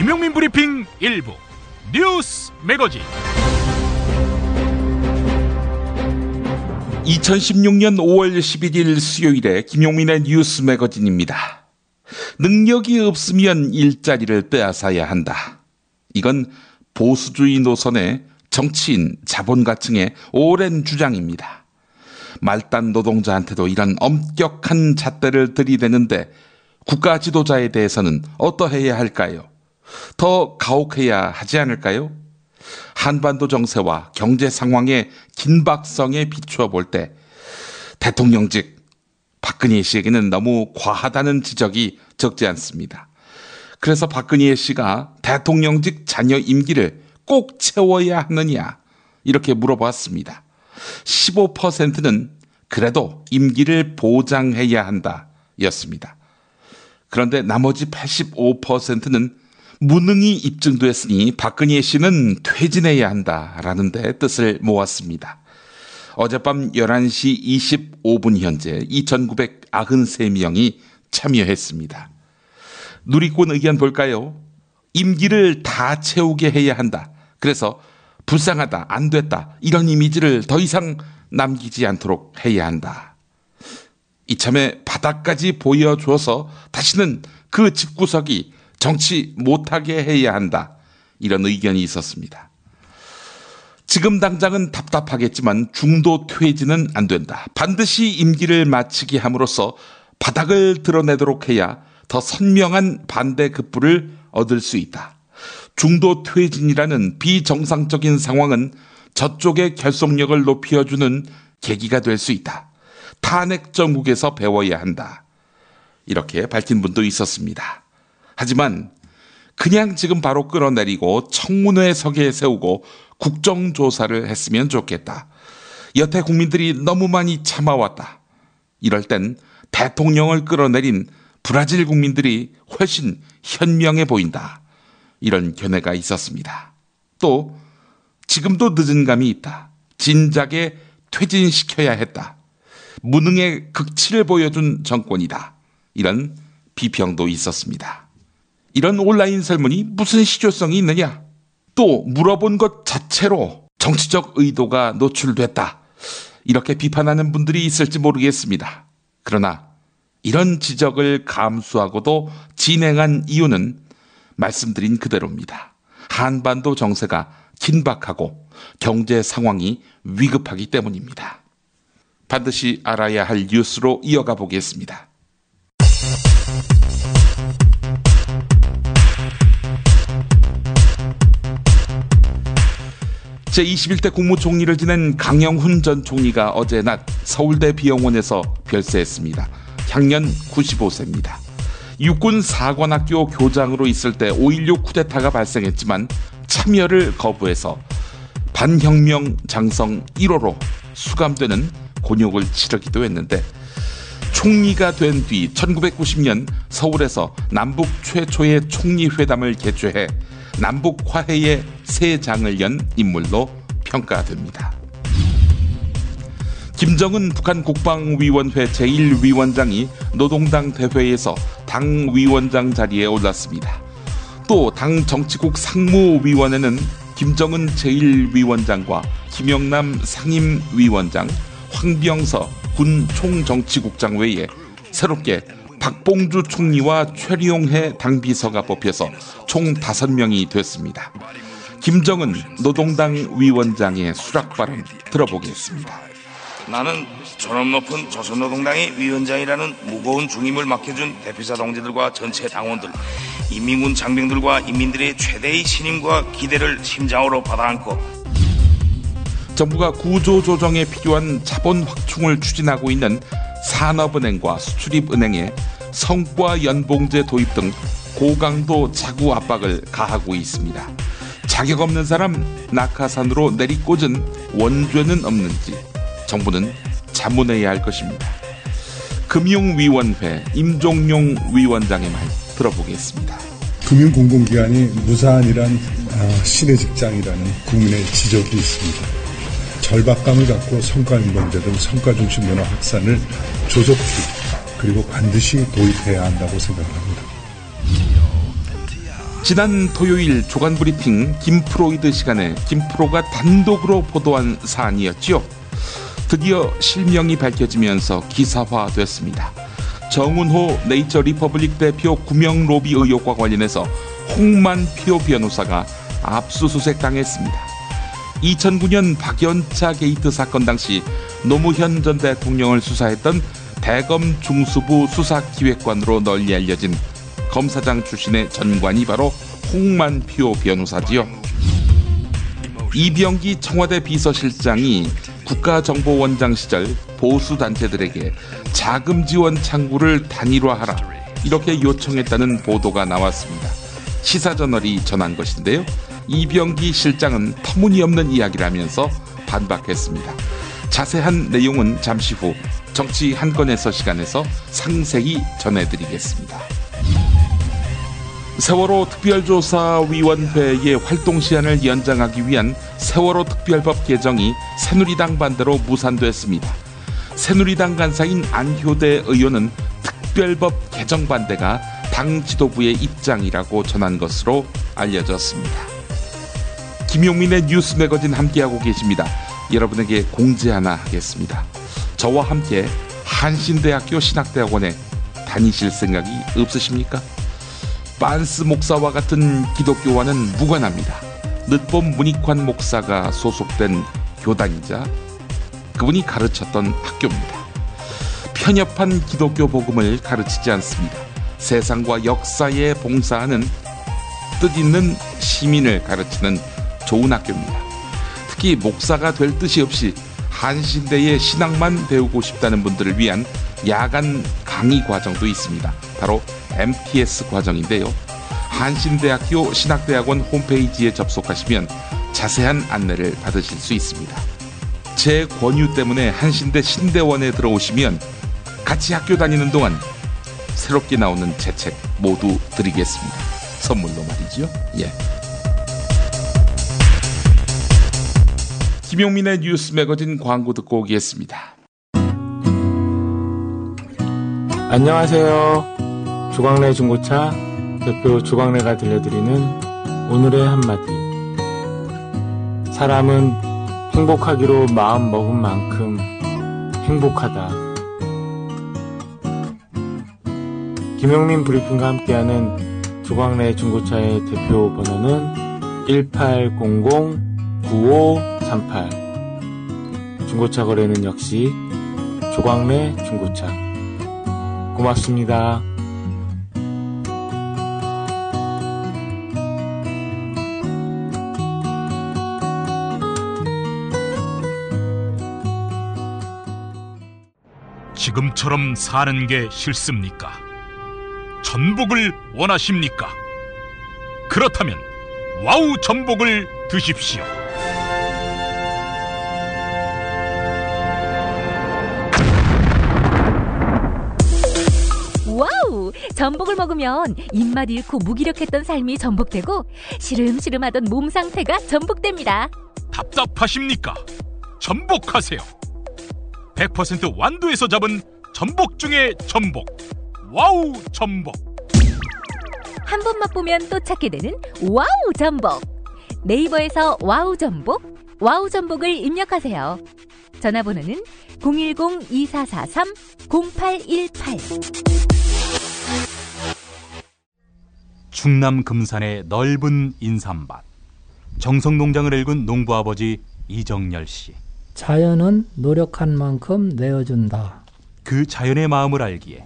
김용민 브리핑 일부 뉴스 매거진. 2016년 5월 11일 수요일에 김용민의 뉴스 매거진입니다. 능력이 없으면 일자리를 빼앗아야 한다. 이건 보수주의 노선의 정치인, 자본가층의 오랜 주장입니다. 말단 노동자한테도 이런 엄격한 잣대를 들이대는데 국가 지도자에 대해서는 어떠해야 할까요? 더 가혹해야 하지 않을까요? 한반도 정세와 경제 상황의 긴박성에 비추어 볼 때 대통령직 박근혜 씨에게는 너무 과하다는 지적이 적지 않습니다. 그래서 박근혜 씨가 대통령직 자녀 임기를 꼭 채워야 하느냐 이렇게 물어봤습니다. 15%는 그래도 임기를 보장해야 한다 였습니다. 그런데 나머지 85%는 무능이 입증됐으니 박근혜 씨는 퇴진해야 한다라는 데 뜻을 모았습니다. 어젯밤 11시 25분 현재 2,993명이 참여했습니다. 누리꾼 의견 볼까요? 임기를 다 채우게 해야 한다. 그래서 불쌍하다, 안 됐다 이런 이미지를 더 이상 남기지 않도록 해야 한다. 이참에 바닥까지 보여줘서 다시는 그 집구석이 정치 못하게 해야 한다. 이런 의견이 있었습니다. 지금 당장은 답답하겠지만 중도 퇴진은 안 된다. 반드시 임기를 마치게 함으로써 바닥을 드러내도록 해야 더 선명한 반대 급부를 얻을 수 있다. 중도 퇴진이라는 비정상적인 상황은 저쪽의 결속력을 높여주는 계기가 될 수 있다. 탄핵 정국에서 배워야 한다. 이렇게 밝힌 분도 있었습니다. 하지만 그냥 지금 바로 끌어내리고 청문회석에 세우고 국정조사를 했으면 좋겠다. 여태 국민들이 너무 많이 참아왔다. 이럴 땐 대통령을 끌어내린 브라질 국민들이 훨씬 현명해 보인다. 이런 견해가 있었습니다. 또 지금도 늦은 감이 있다. 진작에 퇴진시켜야 했다. 무능의 극치를 보여준 정권이다. 이런 비평도 있었습니다. 이런 온라인 설문이 무슨 실효성이 있느냐? 또 물어본 것 자체로 정치적 의도가 노출됐다. 이렇게 비판하는 분들이 있을지 모르겠습니다. 그러나 이런 지적을 감수하고도 진행한 이유는 말씀드린 그대로입니다. 한반도 정세가 긴박하고 경제 상황이 위급하기 때문입니다. 반드시 알아야 할 뉴스로 이어가 보겠습니다. 제21대 국무총리를 지낸 강영훈 전 총리가 어제 낮 서울대 비영원에서 별세했습니다. 향년 95세입니다. 육군 사관학교 교장으로 있을 때 5.16 쿠데타가 발생했지만 참여를 거부해서 반혁명 장성 1호로 수감되는 곤욕을 치르기도 했는데 총리가 된 뒤 1990년 서울에서 남북 최초의 총리회담을 개최해 남북 화해의 새 장을 연 인물로 평가됩니다. 김정은 북한 국방위원회 제1위원장이 노동당 대회에서 당위원장 자리에 올랐습니다. 또 당 정치국 상무위원회는 김정은 제1위원장과 김영남 상임위원장, 황병서 군 총정치국장 외에 새롭게 박봉주 총리와 최룡해 당비서가 뽑혀서 총 5명이 됐습니다. 김정은 노동당 위원장의 수락 발언 들어보겠습니다. 나는 존엄 높은 조선노동당의 위원장이라는 무거운 중임을 맡겨준 대표자 동지들과 전체 당원들, 인민군 장병들과 인민들의 최대의 신임과 기대를 심장으로 받아안고 정부가 구조조정에 필요한 자본 확충을 추진하고 있는 산업은행과 수출입은행에 성과 연봉제 도입 등 고강도 자구 압박을 가하고 있습니다. 자격 없는 사람 낙하산으로 내리꽂은 원죄는 없는지 정부는 자문해야 할 것입니다. 금융위원회 임종용 위원장의 말 들어보겠습니다. 금융공공기관이 무사한이란 신의 직장이라는 국민의 지적이 있습니다. 절박감을 갖고 성과연봉제 등 성과중심 문화 확산을 조속히 그리고 반드시 도입해야 한다고 생각합니다. 지난 토요일 조간브리핑 김프로이드 시간에 김프로가 단독으로 보도한 사안이었죠. 드디어 실명이 밝혀지면서 기사화됐습니다. 정운호 네이처 리퍼블릭 대표 구명 로비 의혹과 관련해서 홍만표 변호사가 압수수색 당했습니다. 2009년 박연차 게이트 사건 당시 노무현 전 대통령을 수사했던 대검 중수부 수사기획관으로 널리 알려진 검사장 출신의 전관이 바로 홍만표 변호사지요. 이병기 청와대 비서실장이 국가정보원장 시절 보수단체들에게 자금 지원 창구를 단일화하라 이렇게 요청했다는 보도가 나왔습니다. 시사저널이 전한 것인데요. 이병기 실장은 터무니없는 이야기를 하면서 반박했습니다. 자세한 내용은 잠시 후 정치 한 건에서 시간에서 상세히 전해드리겠습니다. 세월호 특별조사위원회의 활동 시한을 연장하기 위한 세월호 특별법 개정이 새누리당 반대로 무산됐습니다. 새누리당 간사인 안효대 의원은 특별법 개정 반대가 당 지도부의 입장이라고 전한 것으로 알려졌습니다. 김용민의 뉴스 매거진 함께하고 계십니다. 여러분에게 공지 하나 하겠습니다. 저와 함께 한신대학교 신학대학원에 다니실 생각이 없으십니까? 빤스 목사와 같은 기독교와는 무관합니다. 늦봄 문익환 목사가 소속된 교단이자 그분이 가르쳤던 학교입니다. 편협한 기독교 복음을 가르치지 않습니다. 세상과 역사에 봉사하는 뜻있는 시민을 가르치는 좋은 학교입니다. 특히 목사가 될 뜻이 없이 한신대의 신학만 배우고 싶다는 분들을 위한 야간 강의 과정도 있습니다. 바로 MTS 과정인데요. 한신대학교 신학대학원 홈페이지에 접속하시면 자세한 안내를 받으실 수 있습니다. 제 권유 때문에 한신대 신대원에 들어오시면 같이 학교 다니는 동안 새롭게 나오는 제 책 모두 드리겠습니다. 선물로 말이죠. 예. 김용민의 뉴스 매거진 광고 듣고 오겠습니다. 안녕하세요. 조광래 중고차 대표 조광래가 들려드리는 오늘의 한마디. 사람은 행복하기로 마음 먹은 만큼 행복하다. 김용민 브리핑과 함께하는 조광래 중고차의 대표 번호는 1800-9538. 중고차 거래는 역시 조광래 중고차. 고맙습니다. 지금처럼 사는 게 싫습니까? 전복을 원하십니까? 그렇다면 와우 전복을 드십시오. 와우! 전복을 먹으면 입맛 잃고 무기력했던 삶이 전복되고 시름시름하던 몸 상태가 전복됩니다. 답답하십니까? 전복하세요. 100% 완도에서 잡은 전복 중에 전복. 와우 전복. 한 번 맛보면 또 찾게 되는 와우 전복. 네이버에서 와우 전복, 와우 전복을 입력하세요. 전화번호는 010-2443-0818. 충남 금산의 넓은 인삼밭. 정성농장을 일군 농부아버지 이정열 씨. 자연은 노력한 만큼 내어준다. 그 자연의 마음을 알기에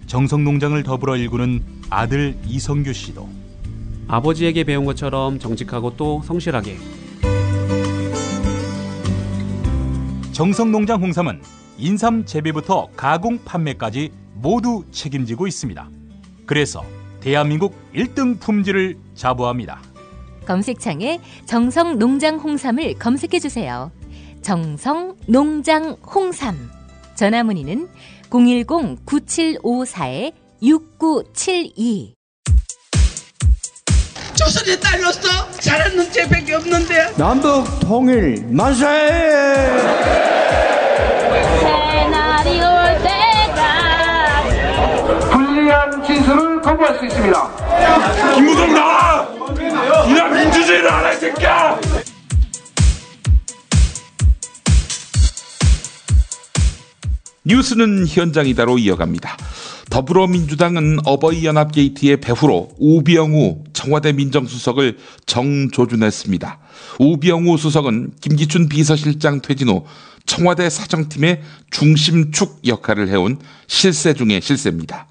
정성농장을 더불어 일구는 아들 이성규 씨도 아버지에게 배운 것처럼 정직하고 또 성실하게. 정성농장 홍삼은 인삼 재배부터 가공 판매까지 모두 책임지고 있습니다. 그래서 대한민국 1등 품질을 자부합니다. 검색창에 정성농장 홍삼을 검색해주세요. 정성농장 홍삼. 전화문의는 010-9754-6972. 조선의 딸로서 잘하는 죄밖에 없는데. 남북 통일 만세! 새날이 올 때까지 불리한 진술을 거부할 수 있습니다. 김무성 나와! 민주주의를 하라 이 새끼야. 뉴스는 현장이다로 이어갑니다. 더불어민주당은 어버이연합 게이트의 배후로 우병우 청와대 민정수석을 정조준했습니다. 우병우 수석은 김기춘 비서실장 퇴진 후 청와대 사정팀의 중심축 역할을 해온 실세 중의 실세입니다.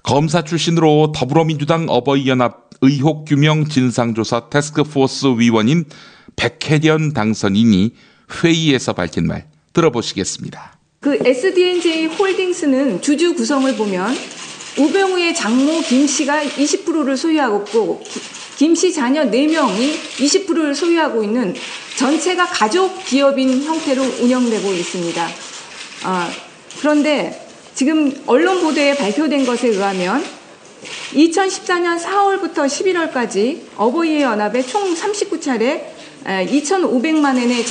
검사 출신으로 더불어민주당 어버이연합 의혹 규명 진상조사 태스크포스 위원인 백혜련 당선인이 회의에서 밝힌 말 들어보시겠습니다. 그 SDNJ 홀딩스는 주주 구성을 보면 우병우의 장모 김 씨가 20%를 소유하고 있고 김 씨 자녀 4명이 20%를 소유하고 있는 전체가 가족 기업인 형태로 운영되고 있습니다. 그런데 지금 언론 보도에 발표된 것에 의하면 2014년 4월부터 11월까지 어버이의 연합에 총 39차례 2,500만 원의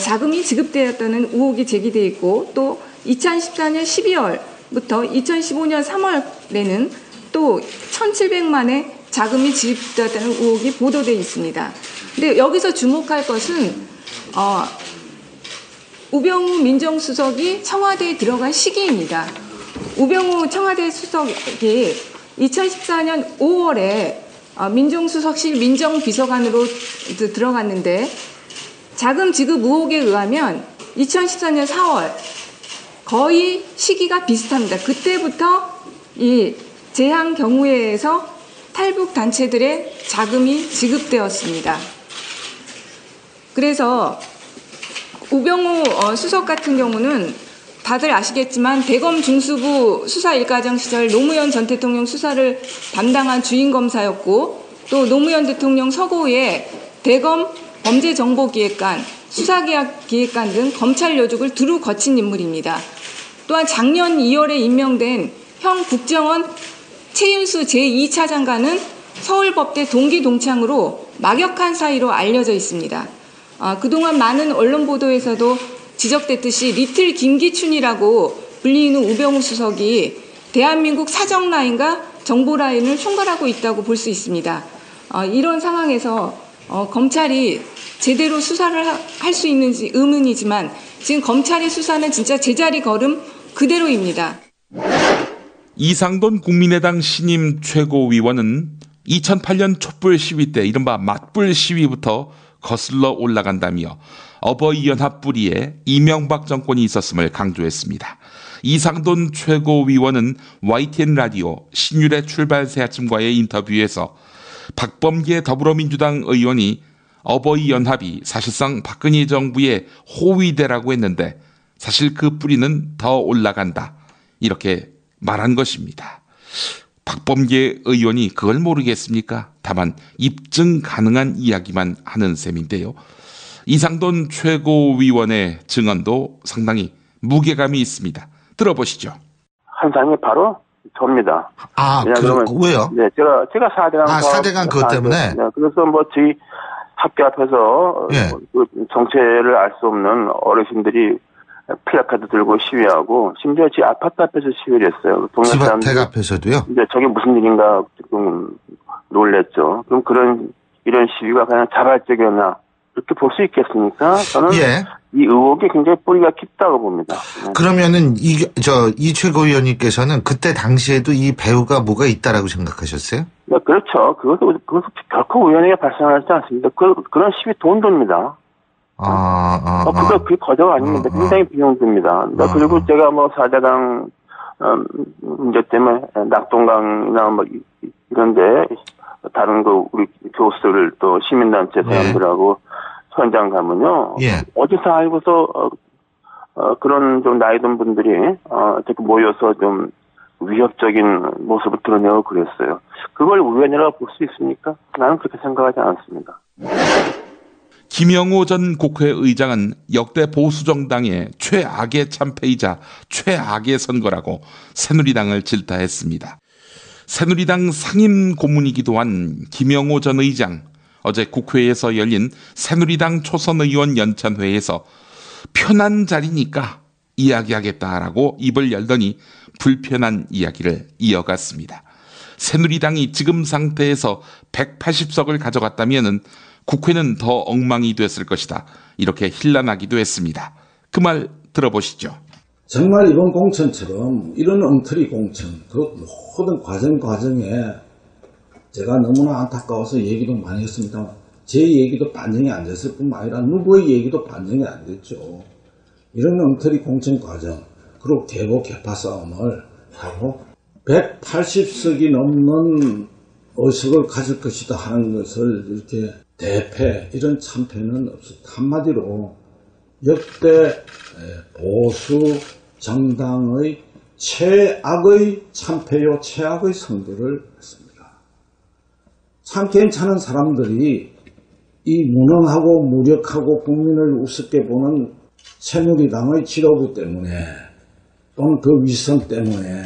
자금이 지급되었다는 의혹이 제기되어 있고 또 2014년 12월부터 2015년 3월에는 또 1,700만의 자금이 지급되었다는 의혹이 보도되어 있습니다. 근데 여기서 주목할 것은 우병우 민정수석이 청와대에 들어간 시기입니다. 우병우 청와대 수석이 2014년 5월에 민정수석실 민정비서관으로 들어갔는데 자금 지급 의혹에 의하면 2014년 4월 거의 시기가 비슷합니다. 그때부터 이 재향경우회에서 탈북 단체들의 자금이 지급되었습니다. 그래서 우병우 수석 같은 경우는 다들 아시겠지만 대검 중수부 수사 일과장 시절 노무현 전 대통령 수사를 담당한 주임검사였고 또 노무현 대통령 서고에 대검 범죄정보기획관, 수사기획관 등 검찰 요직을 두루 거친 인물입니다. 또한 작년 2월에 임명된 형 국정원 최윤수 제2차장관은 서울법대 동기 동창으로 막역한 사이로 알려져 있습니다. 그동안 많은 언론 보도에서도 지적됐듯이 리틀 김기춘이라고 불리는 우병우 수석이 대한민국 사정 라인과 정보 라인을 총괄하고 있다고 볼 수 있습니다. 이런 상황에서 검찰이 제대로 수사를 할 수 있는지 의문이지만 지금 검찰의 수사는 진짜 제자리 걸음 그대로입니다. 이상돈 국민의당 신임 최고위원은 2008년 촛불 시위 때 이른바 맞불 시위부터 거슬러 올라간다며 어버이연합 뿌리에 이명박 정권이 있었음을 강조했습니다. 이상돈 최고위원은 YTN 라디오 신율의 출발새 아침과의 인터뷰에서 박범계 더불어민주당 의원이 어버이연합이 사실상 박근혜 정부의 호위대라고 했는데 사실 그 뿌리는 더 올라간다 이렇게 말한 것입니다. 박범계 의원이 그걸 모르겠습니까? 다만 입증 가능한 이야기만 하는 셈인데요. 이상돈 최고위원의 증언도 상당히 무게감이 있습니다. 들어보시죠. 한 사람이 바로 접니다. 왜요? 네, 제가 4대강. 4대강 그것 때문에? 네, 그래서 저희 학교 앞에서 그 정체를 알 수 없는 어르신들이 플래카드 들고 시위하고 심지어 제 아파트 앞에서 시위를 했어요. 동네 사람들 앞에서도요? 이제 저게 무슨 일인가 조금 놀랬죠. 그럼 이런 시위가 그냥 자발적이었나 이렇게 볼 수 있겠습니까? 저는 이 의혹이 굉장히 뿌리가 깊다고 봅니다. 그러면은 이 최고위원님께서는 그때 당시에도 이 배우가 뭐가 있다라고 생각하셨어요? 네, 그렇죠. 그것도 결코 우연하게 발생하지 않습니다. 그런 시위 돈 듭니다. 그게 거저가 아닙니다. 굉장히 비용 듭니다. 그리고 제가 4대강 문제 때문에 낙동강이나 이런데 다른 우리 교수들 또 시민단체 사람들하고 현장 가면요. 어디서 알고서 그런 좀 나이 든 분들이 이렇게 모여서 좀 위협적인 모습을 드러내고 그랬어요. 그걸 우연이라고 볼 수 있습니까? 나는 그렇게 생각하지 않습니다. 김영호 전 국회의장은 역대 보수정당의 최악의 참패이자 최악의 선거라고 새누리당을 질타했습니다. 새누리당 상임 고문이기도 한 김영호 전 의장, 어제 국회에서 열린 새누리당 초선 의원 연찬회에서 편한 자리니까 이야기하겠다라고 입을 열더니 불편한 이야기를 이어갔습니다. 새누리당이 지금 상태에서 180석을 가져갔다면 국회는 더 엉망이 됐을 것이다. 이렇게 힐난하기도 했습니다. 그 말 들어보시죠. 정말 이번 공천처럼 이런 엉터리 공천, 그 모든 과정에 제가 너무나 안타까워서 얘기도 많이 했습니다만 제 얘기도 반영이 안 됐을 뿐만 아니라 누구의 얘기도 반영이 안 됐죠. 이런 엉터리 공천 과정, 그리고 계보 개파 싸움을 하고 180석이 넘는 의석을 가질 것이다 하는 것을 이렇게 대패, 이런 참패는 없었다. 한마디로 역대 보수 정당의 최악의 참패요, 최악의 선거를 했습니다. 참 괜찮은 사람들이 이 무능하고 무력하고 국민을 우습게 보는 새누리당의 지도부 때문에 또는 그 위선 때문에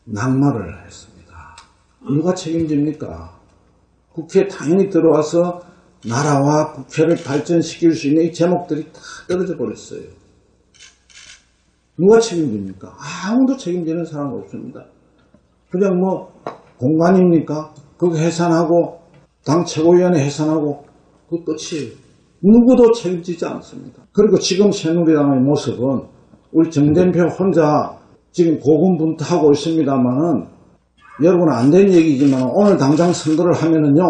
낙마를 했습니다. 누가 책임집니까? 국회에 당연히 들어와서 나라와 국회를 발전시킬 수 있는 이 제목들이 다 떨어져 버렸어요. 누가 책임집니까? 아무도 책임지는 사람 없습니다. 그냥 공관입니까? 그거 해산하고 당 최고위원회 해산하고 그 끝이에요. 누구도 책임지지 않습니다. 그리고 지금 새누리당의 모습은 우리 정 대표 혼자 지금 고군분투하고 있습니다만은 여러분 안 된 얘기지만 오늘 당장 선거를 하면은요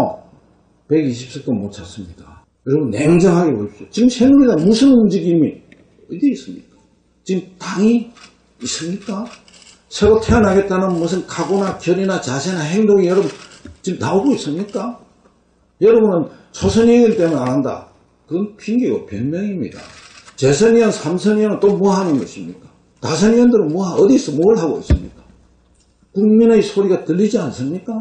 120석도 못 찾습니다. 여러분 냉정하게 보십시오. 지금 새누리당 무슨 움직임이 어디 있습니까? 지금 당이 있습니까? 새로 태어나겠다는 무슨 각오나 결의나 자세나 행동이 여러분 지금 나오고 있습니까? 여러분은 초선의원 때문에 안 한다. 그건 핑계고 변명입니다. 재선의원, 삼선의원은 또 뭐 하는 것입니까? 다선의원들은 어디서 뭘 하고 있습니까? 국민의 소리가 들리지 않습니까?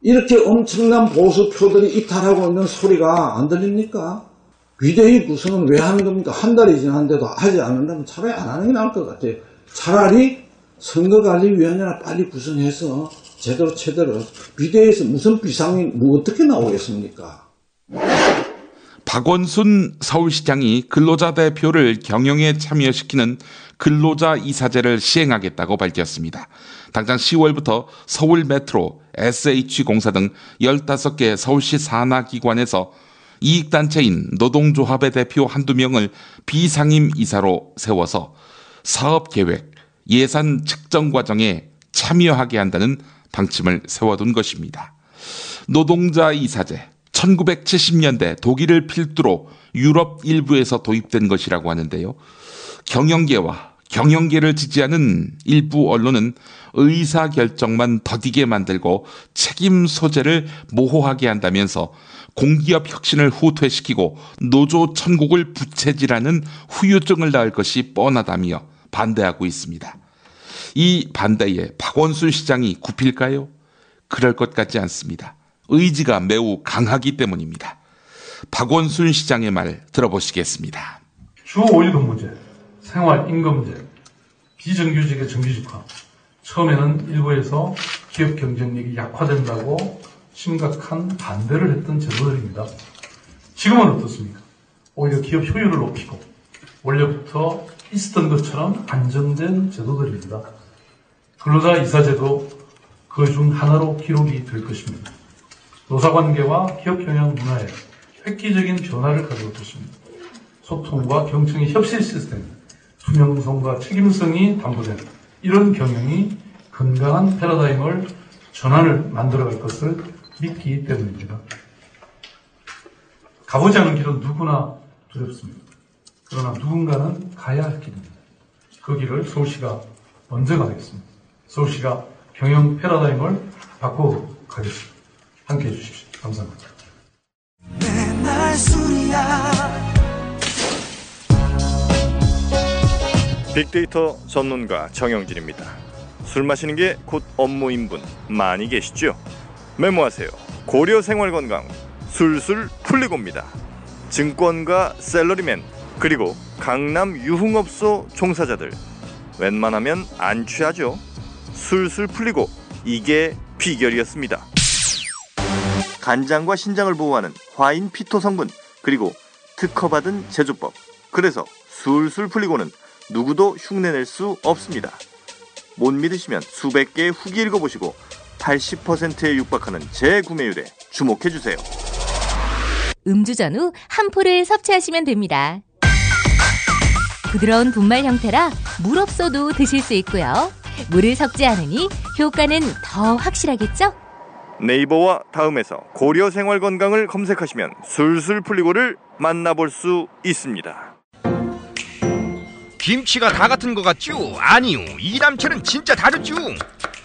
이렇게 엄청난 보수표들이 이탈하고 있는 소리가 안 들립니까? 비대위 구성은 왜 하는 겁니까? 한 달이 지났는데도 하지 않는다면 차라리 안 하는 게 나을 것 같아요. 차라리 선거관리위원회나 빨리 구성해서 제대로 비대위에서 무슨 비상이 어떻게 나오겠습니까? 박원순 서울시장이 근로자 대표를 경영에 참여시키는 근로자 이사제를 시행하겠다고 밝혔습니다. 당장 10월부터 서울 메트로, SH공사 등 15개 서울시 산하기관에서 이익단체인 노동조합의 대표 한두 명을 비상임 이사로 세워서 사업계획, 예산 측정 과정에 참여하게 한다는 방침을 세워둔 것입니다. 노동자 이사제, 1970년대 독일을 필두로 유럽 일부에서 도입된 것이라고 하는데요. 경영계를 지지하는 일부 언론은 의사결정만 더디게 만들고 책임 소재를 모호하게 한다면서 공기업 혁신을 후퇴시키고 노조 천국을 부채질하는 후유증을 낳을 것이 뻔하다며 반대하고 있습니다. 이 반대에 박원순 시장이 굽힐까요? 그럴 것 같지 않습니다. 의지가 매우 강하기 때문입니다. 박원순 시장의 말 들어보시겠습니다. 주 5일 근무제, 생활임금제, 비정규직의 정규직화. 처음에는 일부에서 기업 경쟁력이 약화된다고 심각한 반대를 했던 제도들입니다. 지금은 어떻습니까? 오히려 기업 효율을 높이고 원래부터 있었던 것처럼 안정된 제도들입니다. 근로자 이사제도 그 중 하나로 기록이 될 것입니다. 노사관계와 기업 경영 문화에 획기적인 변화를 가져올 것입니다. 소통과 경청의 협실 시스템, 투명성과 책임성이 담보된 이런 경영이 건강한 패러다임을 전환을 만들어갈 것을 믿기 때문입니다. 가보지 않은 길은 누구나 두렵습니다. 그러나 누군가는 가야 할 길입니다. 그 길을 서울시가 먼저 가겠습니다. 서울시가 경영 패러다임을 바꿔가겠습니다. 함께해 주십시오. 감사합니다. 빅데이터 전문가 정영진입니다. 술 마시는 게 곧 업무인 분 많이 계시죠? 메모하세요. 고려생활건강 술술 풀리고입니다. 증권가 샐러리맨 그리고 강남 유흥업소 종사자들 웬만하면 안 취하죠? 술술 풀리고 이게 비결이었습니다. 간장과 신장을 보호하는 화인 피토 성분 그리고 특허받은 제조법. 그래서 술술 풀리고는 누구도 흉내낼 수 없습니다. 못 믿으시면 수백 개의 후기 읽어보시고 80%에 육박하는 재구매율에 주목해주세요. 음주 전후 한 포를 섭취하시면 됩니다. 부드러운 분말 형태라 물 없어도 드실 수 있고요. 물을 섞지 않으니 효과는 더 확실하겠죠? 네이버와 다음에서 고려 생활 건강을 검색하시면 술술 풀리고를 만나볼 수 있습니다. 김치가 다 같은 것 같죠? 아니요, 이담채는 진짜 다르죠.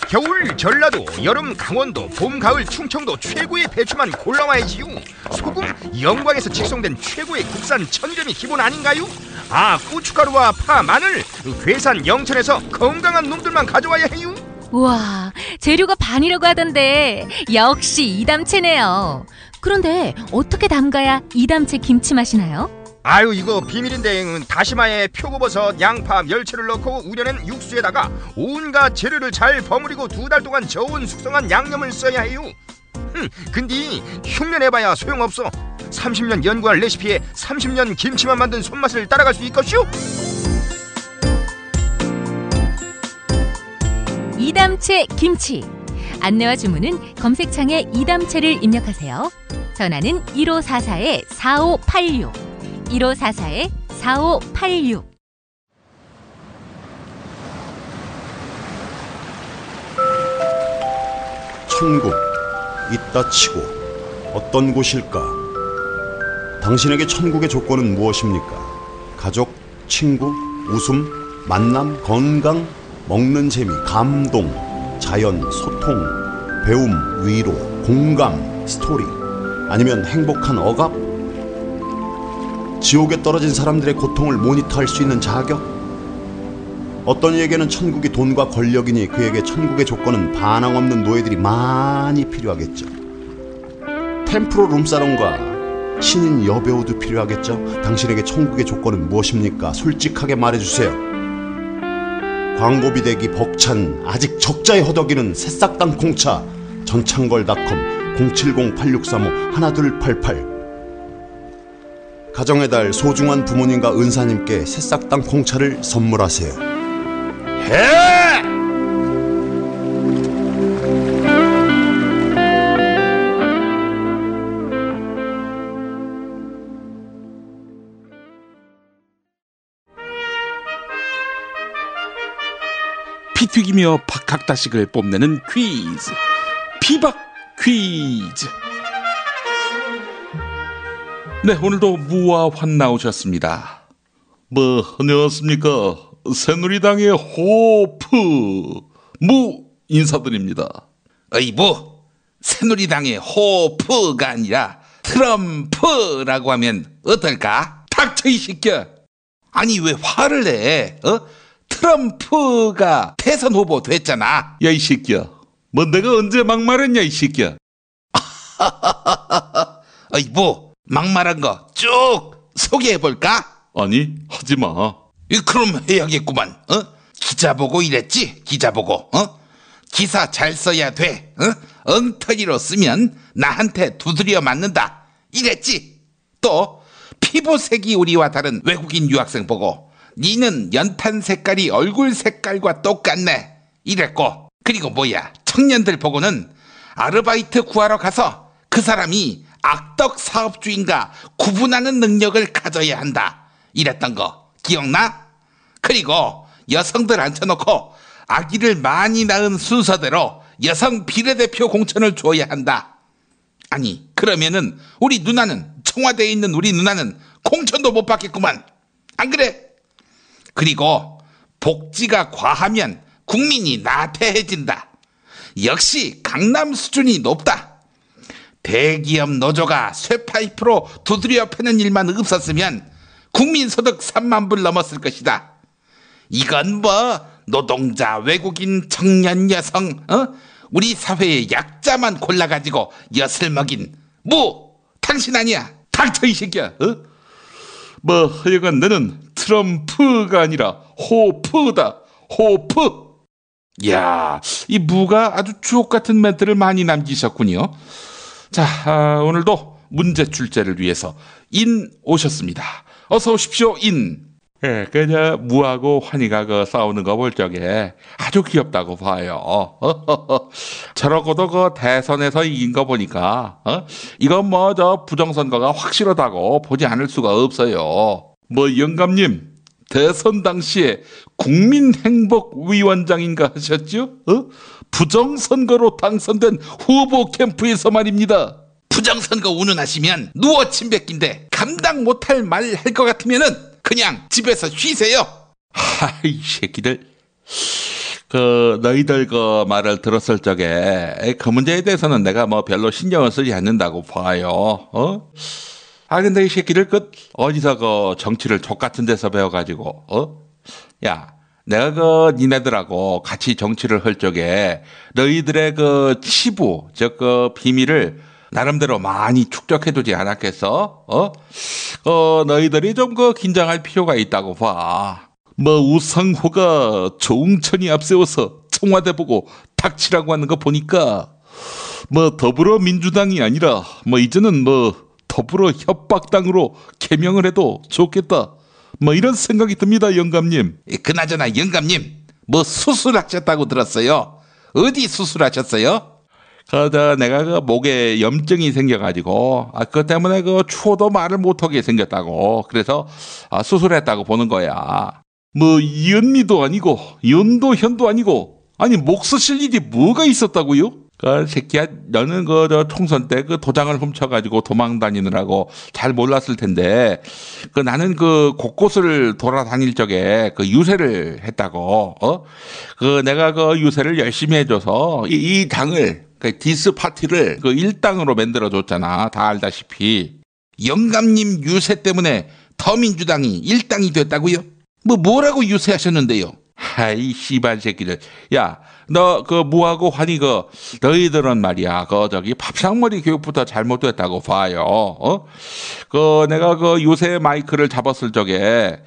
겨울 전라도, 여름 강원도, 봄 가을 충청도 최고의 배추만 골라와야지요. 소금 영광에서 직송된 최고의 국산 천일염이 기본 아닌가요? 아, 고춧가루와 파, 마늘 괴산 영천에서 건강한 놈들만 가져와야 해요. 우와, 재료가 반이라고 하던데 역시 이담채네요. 그런데 어떻게 담가야 이담채 김치 맛이 나요? 아유, 이거 비밀인데 다시마에 표고버섯, 양파, 멸치를 넣고 우려낸 육수에다가 온갖 재료를 잘 버무리고 2달 동안 저온 숙성한 양념을 써야 해요. 근데 흉내내봐야 소용없어. 30년 연구한 레시피에 30년 김치만 만든 손맛을 따라갈 수 있겠슈? 이담채 김치. 안내와 주문은 검색창에 이담채를 입력하세요. 전화는 1544-4586 1544-4586. 천국 있다 치고 어떤 곳일까? 당신에게 천국의 조건은 무엇입니까? 가족, 친구, 웃음, 만남, 건강, 먹는 재미, 감동, 자연, 소통, 배움, 위로, 공감, 스토리, 아니면 행복한 억압? 지옥에 떨어진 사람들의 고통을 모니터할 수 있는 자격? 어떤 이에게는 천국이 돈과 권력이니 그에게 천국의 조건은 반항 없는 노예들이 많이 필요하겠죠. 템프로 룸사롱과 신인 여배우도 필요하겠죠. 당신에게 천국의 조건은 무엇입니까? 솔직하게 말해주세요. 광고비 대기 벅찬 아직 적자에 허덕이는 새싹당 콩차 전창걸닷컴 070-8635-1288. 가정의 달 소중한 부모님과 은사님께 새싹당 콩차를 선물하세요. 해! 피 튀기며 박학다식을 뽐내는 퀴즈, 피박 퀴즈. 네, 오늘도 무와 환 나오셨습니다. 안녕하십니까. 새누리당의 호프 무 인사드립니다. 어이, 새누리당의 호프가 아니라 트럼프라고 하면 어떨까? 닥쳐 이 새끼야. 아니, 왜 화를 내? 트럼프가 대선 후보 됐잖아. 야, 이 새끼야. 내가 언제 막말했냐, 이 새끼야. 어이, 막말한 거 쭉 소개해볼까? 아니, 하지마. 그럼 해야겠구만. 기자 보고 이랬지? 기자 보고. 기사 잘 써야 돼. 엉터리로 쓰면 나한테 두드려 맞는다. 이랬지? 또 피부색이 우리와 다른 외국인 유학생 보고 니는 연탄 색깔이 얼굴 색깔과 똑같네. 이랬고. 그리고 청년들 보고는 아르바이트 구하러 가서 그 사람이 악덕 사업주인가 구분하는 능력을 가져야 한다. 이랬던 거 기억나? 그리고 여성들 앉혀놓고 아기를 많이 낳은 순서대로 여성 비례대표 공천을 줘야 한다. 아니, 그러면은 우리 누나는, 청와대에 있는 우리 누나는 공천도 못 받겠구만. 안 그래? 그리고 복지가 과하면 국민이 나태해진다. 역시 강남 수준이 높다. 대기업 노조가 쇠파이프로 두드려 패는 일만 없었으면 국민소득 3만 불 넘었을 것이다. 이건 노동자, 외국인, 청년, 여성, 우리 사회의 약자만 골라가지고 엿을 먹인 당신 아니야. 닥쳐 이 새끼야. 하여간 나는 트럼프가 아니라 호프다. 호프. 야, 이 무가 아주 주옥 같은 멘트를 많이 남기셨군요. 자, 오늘도 문제 출제를 위해서 인 오셨습니다. 어서 오십시오, 인. 예, 그저 무하고 환희가 그 싸우는 거 볼 적에 아주 귀엽다고 봐요. 저러고도 그 대선에서 이긴 거 보니까 이건 뭐 저 부정선거가 확실하다고 보지 않을 수가 없어요. 뭐 영감님 대선 당시에 국민행복위원장인가 하셨죠? 부정선거로 당선된 후보 캠프에서 말입니다. 부정선거 운운하시면 누워 침뱉긴데 감당 못할 말 할 것 같으면은 그냥 집에서 쉬세요. 하이 새끼들. 너희들 그 말을 들었을 적에 그 문제에 대해서는 내가 뭐 별로 신경을 쓰지 않는다고 봐요. 근데 이 새끼들 어디서 그 정치를 족 같은 데서 배워가지고 야, 내가 니네들하고 같이 정치를 할 적에 너희들의 그 치부, 그 비밀을 나름대로 많이 축적해두지 않았겠어? 너희들이 좀 긴장할 필요가 있다고 봐. 우상호가 조응천이 앞세워서 청와대 보고 닥치라고 하는 거 보니까 더불어민주당이 아니라 이제는 더불어 협박당으로 개명을 해도 좋겠다. 이런 생각이 듭니다, 영감님. 그나저나 영감님 수술하셨다고 들었어요. 어디 수술하셨어요? 내가 목에 염증이 생겨가지고, 그것 때문에 추워도 말을 못하게 생겼다고. 그래서, 수술했다고 보는 거야. 이은미도 아니고, 연도현도 아니고, 아니, 목 쓰실 일이 뭐가 있었다고요? 새끼야, 너는 총선 때 도장을 훔쳐가지고 도망 다니느라고 잘 몰랐을 텐데, 나는 곳곳을 돌아다닐 적에 유세를 했다고, 내가 유세를 열심히 해줘서, 이 당을, 디스 파티를 일당으로 만들어줬잖아. 다 알다시피. 영감님 유세 때문에 더민주당이 일당이 됐다고요? 뭐라고 유세하셨는데요? 하이 씨발 새끼들. 야, 너 무하고 환희 너희들은 말이야 밥상머리 교육부터 잘못됐다고 봐요. 내가 유세 마이크를 잡았을 적에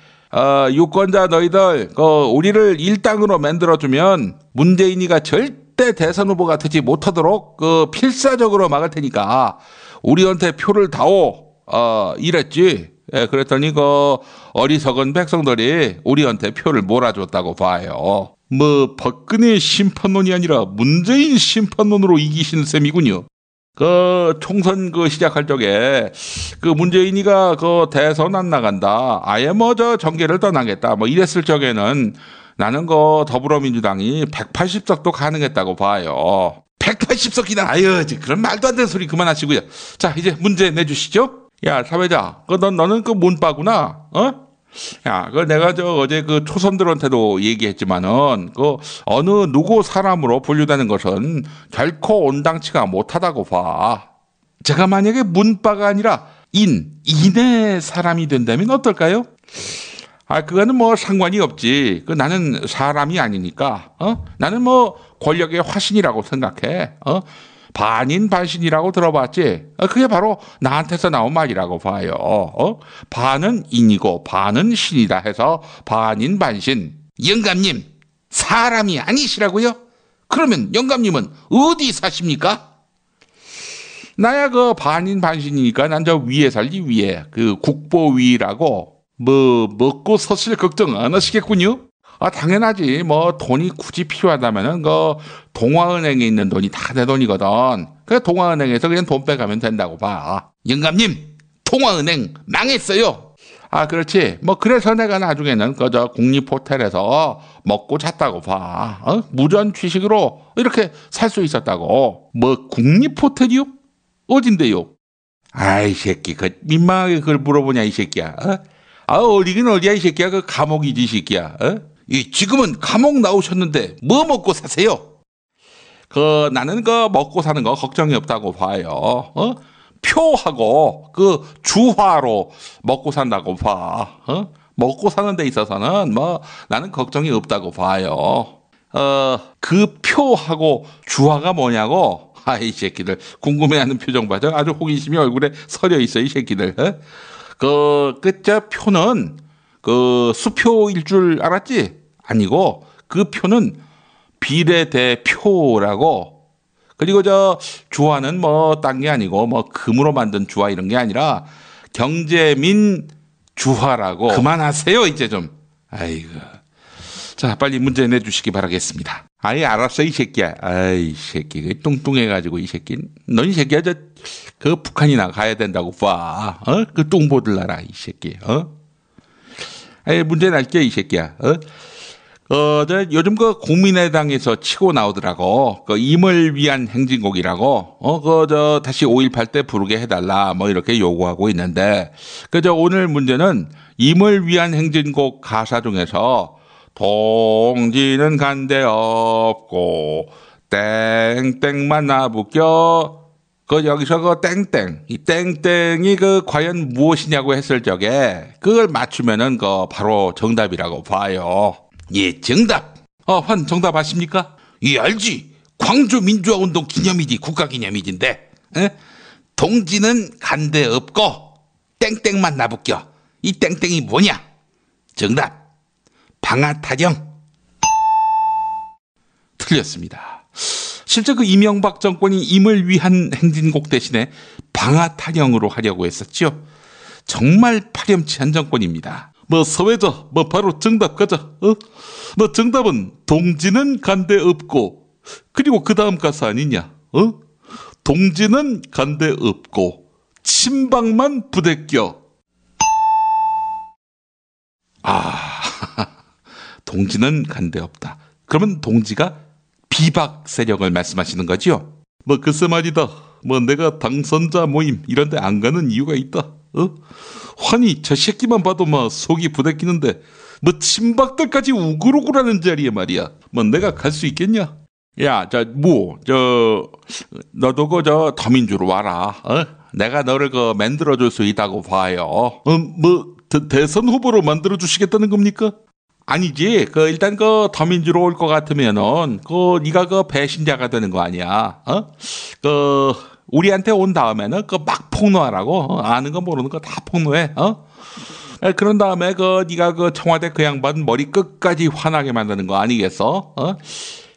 유권자 너희들 우리를 일당으로 만들어주면 문재인이가 절대 대선 후보가 되지 못하도록 필사적으로 막을 테니까 우리한테 표를 다오 이랬지. 예, 그랬더니 어리석은 백성들이 우리한테 표를 몰아줬다고 봐요. 박근혜 심판론이 아니라 문재인 심판론으로 이기신 셈이군요. 총선 시작할 적에 문재인이가 대선 안 나간다. 아예 정계를 떠나겠다. 이랬을 적에는 나는 더불어민주당이 180석도 가능했다고 봐요. 180석이나? 아유, 그런 말도 안 되는 소리 그만하시고요. 자, 이제 문제 내주시죠. 야, 사회자, 너는 문빠구나, 야, 내가 어제 초선들한테도 얘기했지만은, 어느 누구 사람으로 분류되는 것은 결코 온당치가 못하다고 봐. 제가 만약에 문빠가 아니라 인의 사람이 된다면 어떨까요? 그거는 상관이 없지. 나는 사람이 아니니까, 나는 권력의 화신이라고 생각해, 반인 반신이라고 들어봤지? 그게 바로 나한테서 나온 말이라고 봐요. 반은 인이고 반은 신이다 해서 반인 반신. 영감님, 사람이 아니시라고요? 그러면 영감님은 어디 사십니까? 나야 반인 반신이니까 난 저 위에 살지, 위에. 국보위라고. 먹고 서실 걱정 안 하시겠군요? 당연하지. 돈이 굳이 필요하다면은 동아은행에 있는 돈이 다 내 돈이거든. 동아은행에서 그냥 돈 빼가면 된다고 봐. 영감님, 동아은행 망했어요. 그렇지. 그래서 내가 나중에는 국립호텔에서 먹고 잤다고 봐. 무전 취식으로 이렇게 살 수 있었다고. 국립호텔이요? 어딘데요? 아이 새끼, 민망하게 그걸 물어보냐 이 새끼야. 어디긴 어디야 이 새끼야. 감옥이지 이 새끼야. 지금은 감옥 나오셨는데 뭐 먹고 사세요? 나는 먹고 사는 거 걱정이 없다고 봐요. 표하고 주화로 먹고 산다고 봐. 먹고 사는 데 있어서는 나는 걱정이 없다고 봐요. 표하고 주화가 뭐냐고. 이 새끼들 궁금해하는 표정 봐줘. 아주 호기심이 얼굴에 서려 있어 이 새끼들. 표는 수표일 줄 알았지? 아니고 표는 비례대표라고. 그리고 주화는 딴 게 아니고 금으로 만든 주화 이런 게 아니라 경제민 주화라고. 그만하세요 이제 좀. 아이고. 자, 빨리 문제 내주시기 바라겠습니다. 아예 알았어 이 새끼야. 아이 새끼 뚱뚱해가지고 이 새끼. 넌 이 새끼야 그 북한이나 가야 된다고 봐. 그 뚱보들 나라 이 새끼. 아예 문제 낼게 이 새끼야. 요즘 그 국민의당에서 치고 나오더라고. 그 임을 위한 행진곡이라고. 다시 5.18 때 부르게 해달라. 뭐 이렇게 요구하고 있는데. 오늘 문제는 임을 위한 행진곡 가사 중에서 동지는 간데 없고 땡땡만 나부껴. 여기서 땡땡. 이 땡땡이 과연 무엇이냐고 했을 적에 그걸 맞추면은 바로 정답이라고 봐요. 예, 정답. 환 정답 아십니까? 예, 알지. 광주 민주화운동 기념일이 국가기념일인데, 동지는 간데 없고 땡땡만 나부껴. 이 땡땡이 뭐냐? 정답. 방아타령. 틀렸습니다. 실제 이명박 정권이 임을 위한 행진곡 대신에 방아타령으로 하려고 했었죠. 정말 파렴치한 정권입니다. 서회자, 바로 정답 가자. 정답은 동지는 간데 없고, 그리고 그 다음 가사 아니냐? 동지는 간데 없고, 친박만 부대껴. 동지는 간데 없다. 그러면 동지가 비박 세력을 말씀하시는 거죠? 글쎄 말이다. 내가 당선자 모임 이런데 안 가는 이유가 있다. 환희 저 새끼만 봐도 속이 부대끼는데 친박들까지 우글우글하는 자리에 말이야. 내가 갈 수 있겠냐? 야, 너도 더민주로 와라. 내가 너를 만들어줄 수 있다고 봐요. 대선 후보로 만들어주시겠다는 겁니까? 아니지. 일단 더민주로 올 것 같으면은 네가 배신자가 되는 거 아니야. 우리한테 온 다음에는 막 폭로하라고. 아는 거 모르는 거 다 폭로해. 그런 다음에 네가 청와대 그 양반 머리 끝까지 화나게 만드는 거 아니겠어?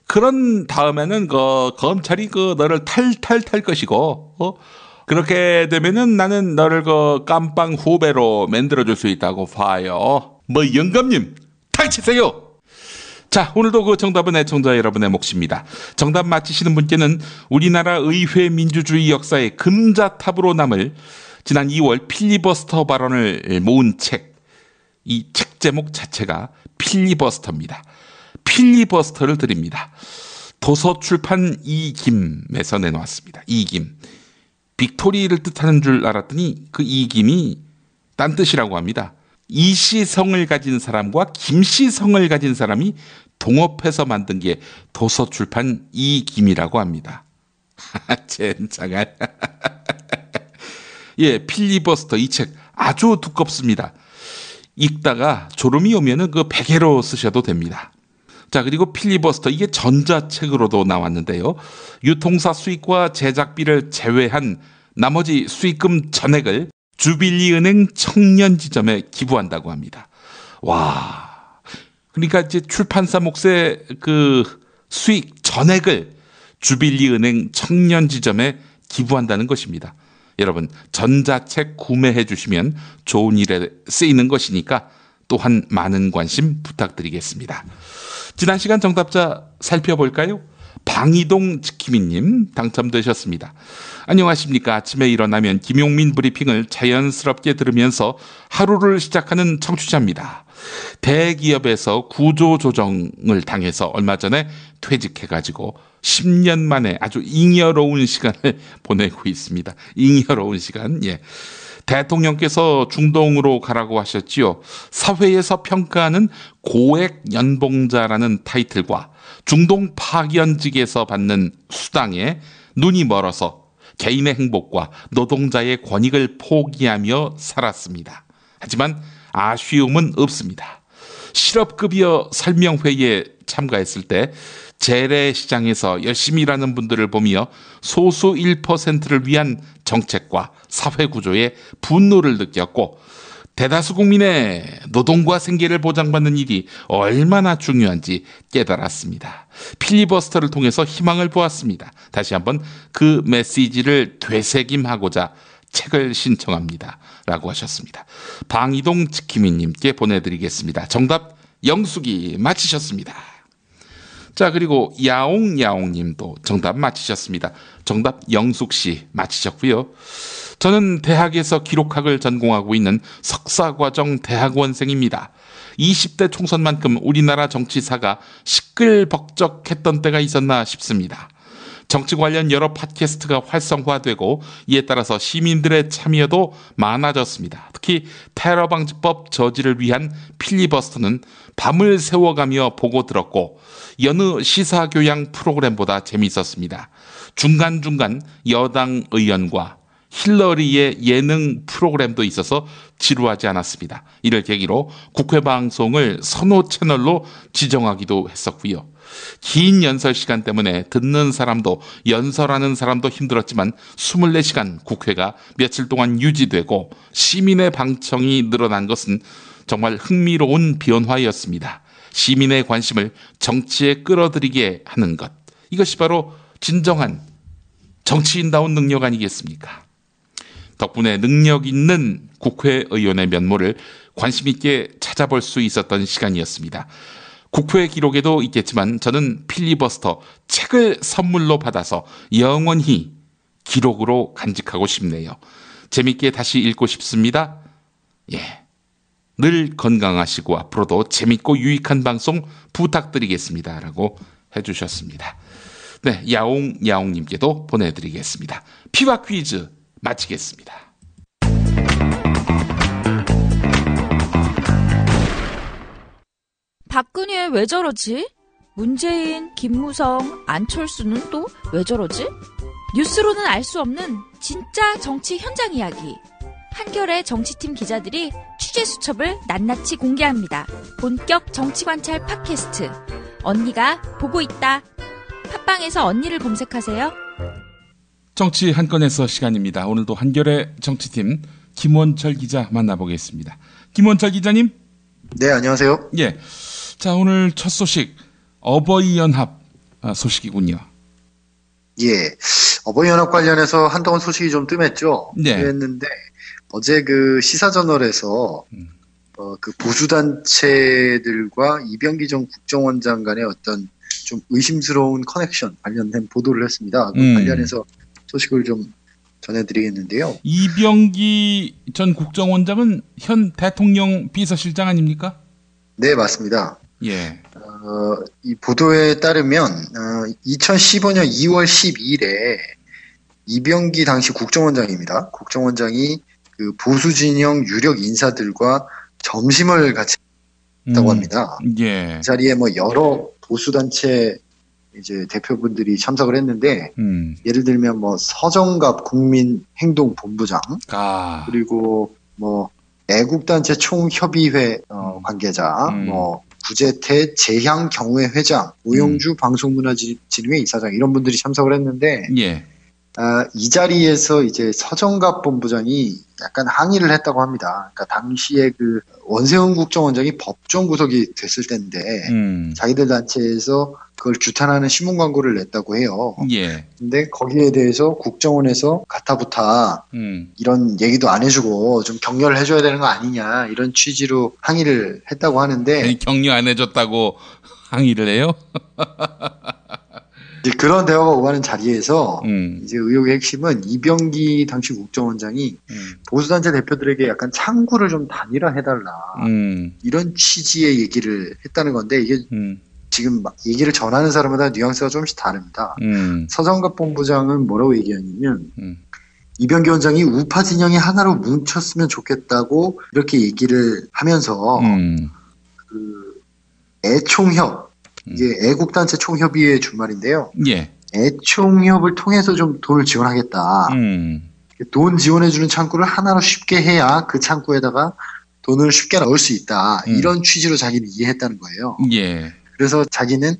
그런 다음에는 검찰이 너를 탈탈 탈 것이고. 그렇게 되면은 나는 너를 깜빵 후배로 만들어줄 수 있다고 봐요. 영감님 닥치세요. 자, 오늘도 정답은 애청자 여러분의 몫입니다. 정답 맞히시는 분께는 우리나라 의회 민주주의 역사의 금자탑으로 남을 지난 2월 필리버스터 발언을 모은 책, 이 책 제목 자체가 필리버스터입니다. 필리버스터를 드립니다. 도서출판 이김에서 내놓았습니다. 이김. 빅토리를 뜻하는 줄 알았더니 그 이김이 딴 뜻이라고 합니다. 이시성을 가진 사람과 김시성을 가진 사람이 동업해서 만든 게 도서출판 이김이라고 합니다. 젠장아. 예, 필리버스터 이 책 아주 두껍습니다. 읽다가 졸음이 오면은 베개로 쓰셔도 됩니다. 자, 그리고 필리버스터 이게 전자책으로도 나왔는데요. 유통사 수익과 제작비를 제외한 나머지 수익금 전액을 주빌리은행 청년지점에 기부한다고 합니다. 와, 그러니까 이제 출판사 몫의 수익 전액을 주빌리은행 청년지점에 기부한다는 것입니다. 여러분, 전자책 구매해 주시면 좋은 일에 쓰이는 것이니까 또한 많은 관심 부탁드리겠습니다. 지난 시간 정답자 살펴볼까요? 방이동 지키미님 당첨되셨습니다. 안녕하십니까. 아침에 일어나면 김용민 브리핑을 자연스럽게 들으면서 하루를 시작하는 청취자입니다. 대기업에서 구조조정을 당해서 얼마 전에 퇴직해가지고 10년 만에 아주 잉여로운 시간을 보내고 있습니다. 잉여로운 시간. 예. 대통령께서 중동으로 가라고 하셨지요. 사회에서 평가하는 고액 연봉자라는 타이틀과 중동 파견직에서 받는 수당에 눈이 멀어서 개인의 행복과 노동자의 권익을 포기하며 살았습니다. 하지만 아쉬움은 없습니다. 실업급여 설명회에 참가했을 때 재래시장에서 열심히 일하는 분들을 보며 소수 1%를 위한 정책과 사회구조에 분노를 느꼈고 대다수 국민의 노동과 생계를 보장받는 일이 얼마나 중요한지 깨달았습니다. 필리버스터를 통해서 희망을 보았습니다. 다시 한번 그 메시지를 되새김하고자 책을 신청합니다. 라고 하셨습니다. 방이동 지키미님께 보내드리겠습니다. 정답 영숙이 맞히셨습니다. 자, 그리고 야옹야옹님도 정답 맞히셨습니다. 정답 영숙씨 맞히셨고요. 저는 대학에서 기록학을 전공하고 있는 석사과정 대학원생입니다. 20대 총선만큼 우리나라 정치사가 시끌벅적했던 때가 있었나 싶습니다. 정치 관련 여러 팟캐스트가 활성화되고 이에 따라서 시민들의 참여도 많아졌습니다. 특히 테러 방지법 저지를 위한 필리버스터는 밤을 새워가며 보고 들었고 여느 시사교양 프로그램보다 재미있었습니다. 중간중간 여당 의원과 힐러리의 예능 프로그램도 있어서 지루하지 않았습니다. 이를 계기로 국회 방송을 선호 채널로 지정하기도 했었고요. 긴 연설 시간 때문에 듣는 사람도 연설하는 사람도 힘들었지만 24시간 국회가 며칠 동안 유지되고 시민의 방청이 늘어난 것은 정말 흥미로운 변화였습니다. 시민의 관심을 정치에 끌어들이게 하는 것. 이것이 바로 진정한 정치인다운 능력 아니겠습니까? 덕분에 능력 있는 국회의원의 면모를 관심 있게 찾아볼 수 있었던 시간이었습니다. 국회 기록에도 있겠지만 저는 필리버스터 책을 선물로 받아서 영원히 기록으로 간직하고 싶네요. 재밌게 다시 읽고 싶습니다. 늘 건강하시고 앞으로도 재밌고 유익한 방송 부탁드리겠습니다. 라고 해주셨습니다. 네, 야옹님께도 보내드리겠습니다. 피와 퀴즈 마치겠습니다. 박근혜 왜 저러지? 문재인, 김무성, 안철수는 또 왜 저러지? 뉴스로는 알 수 없는 진짜 정치 현장 이야기. 한겨레 정치팀 기자들이 취재 수첩을 낱낱이 공개합니다. 본격 정치관찰 팟캐스트. 언니가 보고 있다. 팟빵에서 언니를 검색하세요. 정치 한 건에서 시간입니다. 오늘도 한겨레 정치팀 김원철 기자 만나보겠습니다. 김원철 기자님. 네, 안녕하세요. 예. 자, 오늘 첫 소식 어버이연합 소식이군요. 예. 어버이연합 관련해서 한동안 소식이 좀 뜸했죠. 네. 그랬는데 어제 그 시사저널에서 그 보수단체들과 이병기 전 국정원장 간의 어떤 좀 의심스러운 커넥션 관련된 보도를 했습니다. 그 관련해서 소식을 좀 전해드리겠는데요. 이병기 전 국정원장은 현 대통령 비서실장 아닙니까? 네, 맞습니다. 예. 이 보도에 따르면 2015년 2월 12일에 이병기 당시 국정원장입니다. 국정원장이 그 보수 진영 유력 인사들과 점심을 같이 했다고 합니다. 예. 그 자리에 뭐 여러 보수단체 이제 대표분들이 참석을 했는데 예를 들면 뭐 서정갑 국민행동본부장 그리고 뭐 애국단체 총협의회 관계자 뭐 구재태 재향경회 회장 오영주 방송문화진흥회 이사장 이런 분들이 참석을 했는데 예. 이 자리에서 이제 서정갑 본부장이 약간 항의를 했다고 합니다. 그러니까 당시에 그 원세훈 국정원장이 법정 구속이 됐을 때인데 자기들 단체에서 그걸 규탄하는 신문 광고를 냈다고 해요. 예. 근데 거기에 대해서 국정원에서 가타부타 이런 얘기도 안 해주고 좀 격려를 해줘야 되는 거 아니냐 이런 취지로 항의를 했다고 하는데 아니, 격려 안 해줬다고 항의를 해요? 이제 그런 대화가 오가는 자리에서 이제 의혹의 핵심은 이병기 당시 국정원장이 보수단체 대표들에게 약간 창구를 좀 단일화해달라 이런 취지의 얘기를 했다는 건데 이게 지금 막 얘기를 전하는 사람마다 뉘앙스가 조금씩 다릅니다. 서정갑 본부장은 뭐라고 얘기하냐면 이병기 원장이 우파 진영이 하나로 뭉쳤으면 좋겠다고 이렇게 얘기를 하면서 그 애총협 이게 애국단체 총협의회 준말인데요. 예. 애총협을 통해서 좀 돈을 지원하겠다. 돈 지원해주는 창구를 하나로 쉽게 해야 그 창구에다가 돈을 쉽게 넣을 수 있다. 이런 취지로 자기는 이해했다는 거예요. 예. 그래서 자기는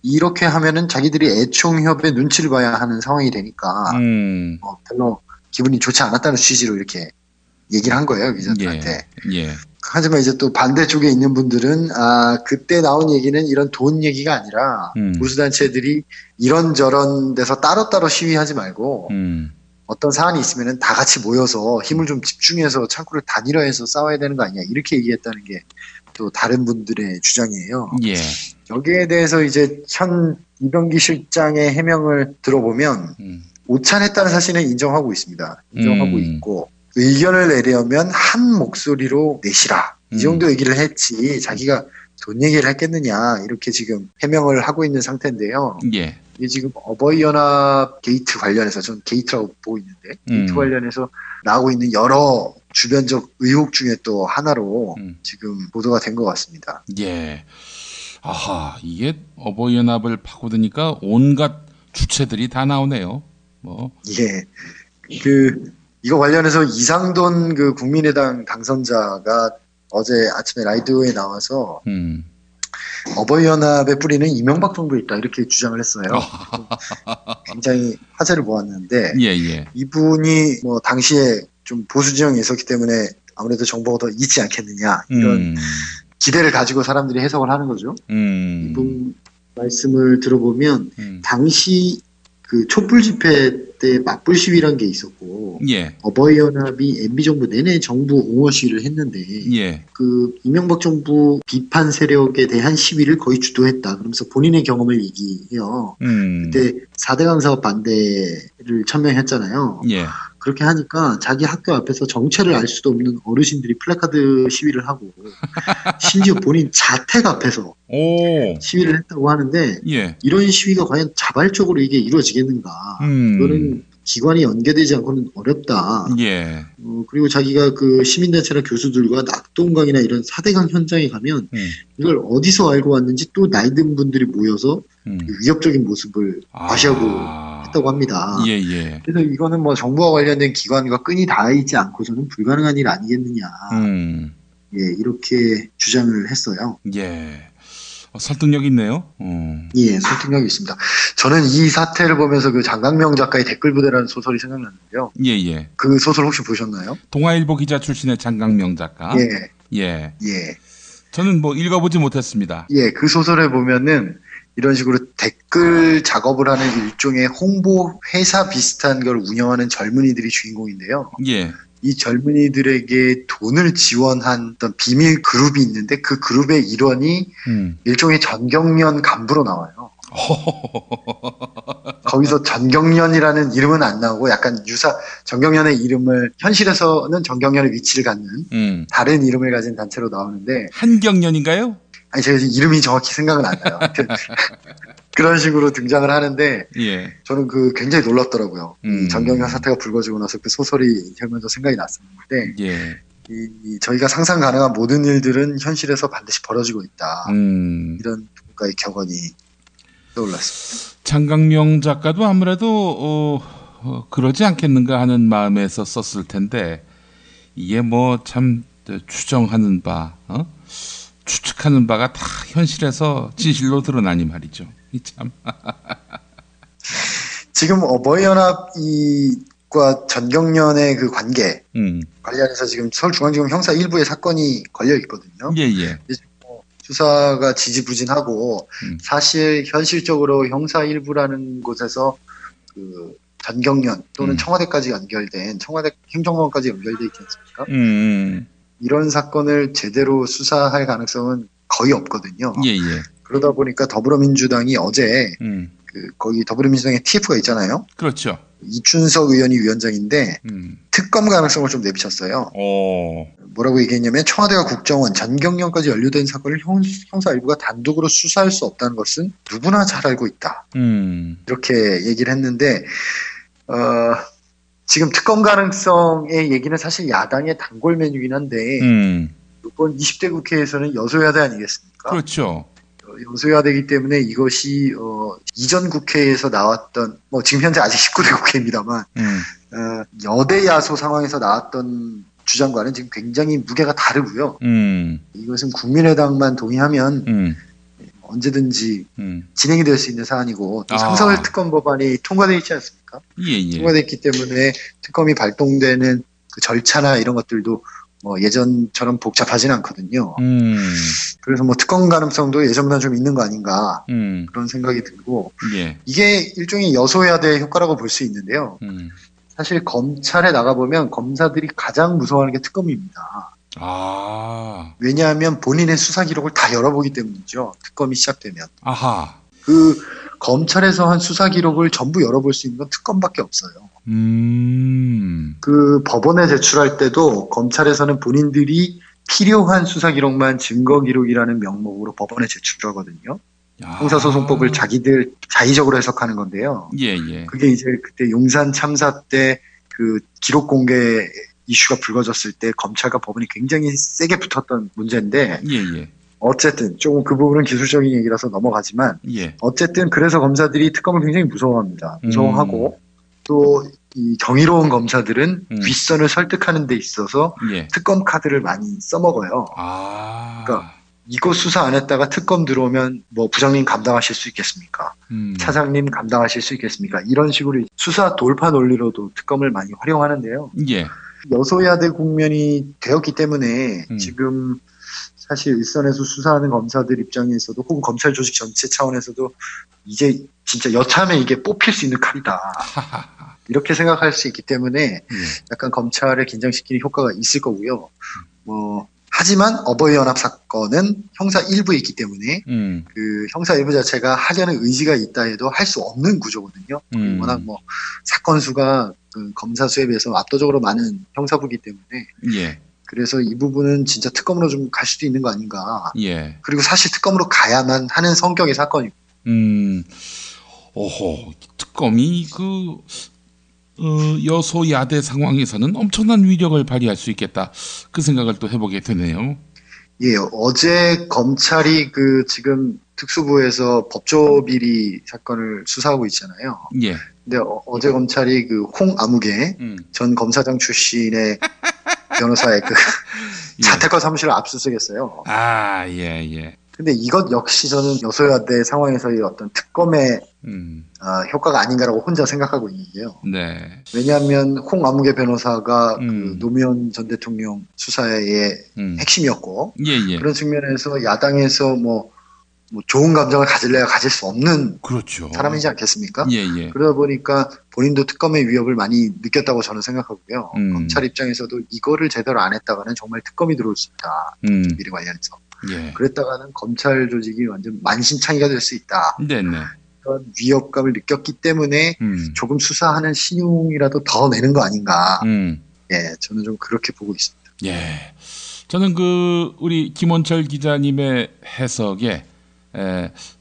이렇게 하면은 자기들이 애총협의 눈치를 봐야 하는 상황이 되니까 별로 기분이 좋지 않았다는 취지로 이렇게 얘기를 한 거예요. 기자들한테. 예. 하지만 이제 또 반대쪽에 있는 분들은 그때 나온 얘기는 이런 돈 얘기가 아니라 보수단체들이 이런저런 데서 따로따로 시위하지 말고 어떤 사안이 있으면은 다 같이 모여서 힘을 좀 집중해서 창구를 단일화해서 싸워야 되는 거 아니냐 이렇게 얘기했다는 게 또 다른 분들의 주장이에요. 예. 여기에 대해서 이제 현 이병기 실장의 해명을 들어보면 오찬했다는 사실은 인정하고 있습니다. 인정하고 있고 의견을 내려면 한 목소리로 내시라 이 정도 얘기를 했지 자기가 돈 얘기를 했겠느냐 이렇게 지금 해명을 하고 있는 상태인데요. 예. 이게 지금 어버이연합 게이트 관련해서 전 게이트라고 보고 있는데 게이트 관련해서 나오고 있는 여러 주변적 의혹 중에 또 하나로 지금 보도가 된 것 같습니다. 예. 아하, 이게 어버이연합을 파고드니까 온갖 주체들이 다 나오네요. 뭐. 예. 이거 관련해서 이상돈 그 국민의당 당선자가 어제 아침에 라디오에 나와서 어버이연합의 뿌리는 이명박 정부에 있다 이렇게 주장을 했어요. 굉장히 화제를 모았는데 예. 이분이 뭐 당시에 좀 보수 지형에 있었기 때문에 아무래도 정보가 더 있지 않겠느냐 이런 기대를 가지고 사람들이 해석을 하는 거죠. 이분 말씀을 들어보면 당시 그 촛불 집회 때 맞불 시위란 게 있었고 예. 어버이연합이 MB 정부 내내 정부 옹호 시위를 했는데 예. 그 이명박 정부 비판 세력에 대한 시위를 거의 주도했다. 그러면서 본인의 경험을 얘기해요. 그때 4대 강사업 반대를 천명했잖아요. 예. 그렇게 하니까 자기 학교 앞에서 정체를 알 수도 없는 어르신들이 플래카드 시위를 하고 심지어 본인 자택 앞에서 시위를 했다고 하는데 예. 이런 시위가 과연 자발적으로 이게 이루어지겠는가. 이거는 기관이 연계되지 않고는 어렵다. 예. 그리고 자기가 그 시민단체나 교수들과 낙동강이나 이런 4대강 현장에 가면 이걸 어디서 알고 왔는지 또 나이 든 분들이 모여서 위협적인 모습을 과시하고 했다고 합니다. 예. 그래서 이거는 뭐 정부와 관련된 기관과 끈이 닿아 있지 않고서는 불가능한 일 아니겠느냐. 예, 이렇게 주장을 했어요. 예. 설득력 있네요. 예, 설득력이 있습니다. 저는 이 사태를 보면서 그 장강명 작가의 댓글 부대라는 소설이 생각났는데요. 예. 그 소설 혹시 보셨나요? 동아일보 기자 출신의 장강명 작가. 예. 저는 뭐 읽어보지 못했습니다. 예, 그 소설에 보면은 이런 식으로 댓글 작업을 하는 일종의 홍보 회사 비슷한 걸 운영하는 젊은이들이 주인공인데요. 예. 이 젊은이들에게 돈을 지원한 어떤 비밀 그룹이 있는데 그 그룹의 일원이 일종의 전경련 간부로 나와요. 거기서 전경련이라는 이름은 안 나오고 약간 전경련의 이름을 현실에서는 전경련의 위치를 갖는 다른 이름을 가진 단체로 나오는데 한경련인가요? 아니 제가 이름이 정확히 생각은 안 나요. 그런 식으로 등장을 하는데 예. 저는 그 굉장히 놀랐더라고요. 전경련 사태가 불거지고 나서 그 소설이 읽으면서 생각이 났었는데 예. 저희가 상상 가능한 모든 일들은 현실에서 반드시 벌어지고 있다. 이런 누군가의 격언이 떠올랐습니다. 장강명 작가도 아무래도 그러지 않겠는가 하는 마음에서 썼을 텐데 이게 뭐 참 추정하는 바, 추측하는 바가 다 현실에서 진실로 드러나니 말이죠. 참. 지금 어버이연합과 전경련의 그 관계 관련해서 지금 서울중앙지검 형사 1부에 사건이 걸려 있거든요. 예. 수사가 지지부진하고 사실 현실적으로 형사 1부라는 곳에서 그 전경련 또는 청와대까지 연결된 청와대 행정관까지 연결돼 있지 않습니까? 이런 사건을 제대로 수사할 가능성은 거의 없거든요. 예. 그러다 보니까 더불어민주당이 어제 거기 더불어민주당의 TF가 있잖아요. 그렇죠. 이춘석 의원이 위원장인데 특검 가능성을 좀 내비쳤어요. 뭐라고 얘기했냐면 청와대와 국정원, 전경련까지 연루된 사건을 형사 일부가 단독으로 수사할 수 없다는 것은 누구나 잘 알고 있다. 이렇게 얘기를 했는데 지금 특검 가능성의 얘기는 사실 야당의 단골 메뉴긴 한데 이번 20대 국회에서는 여소야대 아니겠습니까? 그렇죠. 여소야대이기 때문에 이것이 이전 국회에서 나왔던 지금 현재 아직 19대 국회입니다만 여대 야소 상황에서 나왔던 주장과는 지금 굉장히 무게가 다르고요. 이것은 국민의당만 동의하면 언제든지 진행이 될 수 있는 사안이고 또 상설 특검 법안이 통과되어 있지 않습니까? 예. 통과되어 있기 때문에 특검이 발동되는 그 절차나 이런 것들도 예전처럼 복잡하진 않거든요. 그래서 특검 가능성도 예전보다 좀 있는 거 아닌가 그런 생각이 들고 예. 이게 일종의 여소야대 효과라고 볼 수 있는데요. 사실 검찰에 나가보면 검사들이 가장 무서워하는 게 특검입니다. 왜냐하면 본인의 수사 기록을 다 열어보기 때문이죠. 특검이 시작되면. 그 검찰에서 한 수사 기록을 전부 열어볼 수 있는 건 특검밖에 없어요. 그 법원에 제출할 때도 검찰에서는 본인들이 필요한 수사 기록만 증거 기록이라는 명목으로 법원에 제출하거든요. 형사소송법을 자기들 자의적으로 해석하는 건데요. 그게 이제 그때 용산 참사 때 그 기록 공개 이슈가 불거졌을 때 검찰과 법원이 굉장히 세게 붙었던 문제인데 어쨌든 조금 그 부분은 기술적인 얘기라서 넘어가지만 어쨌든 그래서 검사들이 특검을 굉장히 무서워합니다. 무서워하고 또 이 경이로운 검사들은 윗선을 설득하는 데 있어서 특검 카드를 많이 써먹어요. 그러니까 이거 수사 안 했다가 특검 들어오면 뭐 부장님 감당하실 수 있겠습니까? 차장님 감당하실 수 있겠습니까? 이런 식으로 수사 돌파 논리로도 특검을 많이 활용하는데요. 여소야대 국면이 되었기 때문에 지금 사실 일선에서 수사하는 검사들 입장에서도 혹은 검찰 조직 전체 차원에서도 이제 진짜 여차하면 이게 뽑힐 수 있는 칼이다. 이렇게 생각할 수 있기 때문에 약간 검찰을 긴장시키는 효과가 있을 거고요. 하지만 어버이 연합 사건은 형사 1부에 있기 때문에 그 형사 1부 자체가 하려는 의지가 있다 해도 할 수 없는 구조거든요. 워낙 뭐 사건 수가 그 검사 수에 비해서 압도적으로 많은 형사부이기 때문에 그래서 이 부분은 진짜 특검으로 좀 갈 수도 있는 거 아닌가. 그리고 사실 특검으로 가야만 하는 성격의 사건이고. 특검이 여소야대 상황에서는 엄청난 위력을 발휘할 수 있겠다. 그 생각을 또 해보게 되네요. 어제 검찰이 그 지금 특수부에서 법조비리 사건을 수사하고 있잖아요. 근데 어제 검찰이 그 홍아무개 전 검사장 출신의 변호사의 그 자택과 사무실을 압수수색했어요. 근데 이것 역시 저는 여소야대 상황에서의 어떤 특검의 효과가 아닌가라고 혼자 생각하고 있는데요. 왜냐하면 홍아무개 변호사가 그 노무현 전 대통령 수사의 핵심이었고 그런 측면에서 야당에서 뭐 좋은 감정을 가질래야 가질 수 없는 사람이지 않겠습니까? 그러다 보니까 본인도 특검의 위협을 많이 느꼈다고 저는 생각하고요. 검찰 입장에서도 이거를 제대로 안 했다가는 정말 특검이 들어올 수 있다. 비리 관련해서. 그랬다가는 검찰 조직이 완전 만신창이가 될 수 있다. 그런 위협감을 느꼈기 때문에 조금 수사하는 신용이라도 더 내는 거 아닌가. 저는 좀 그렇게 보고 있습니다. 저는 우리 김원철 기자님의 해석에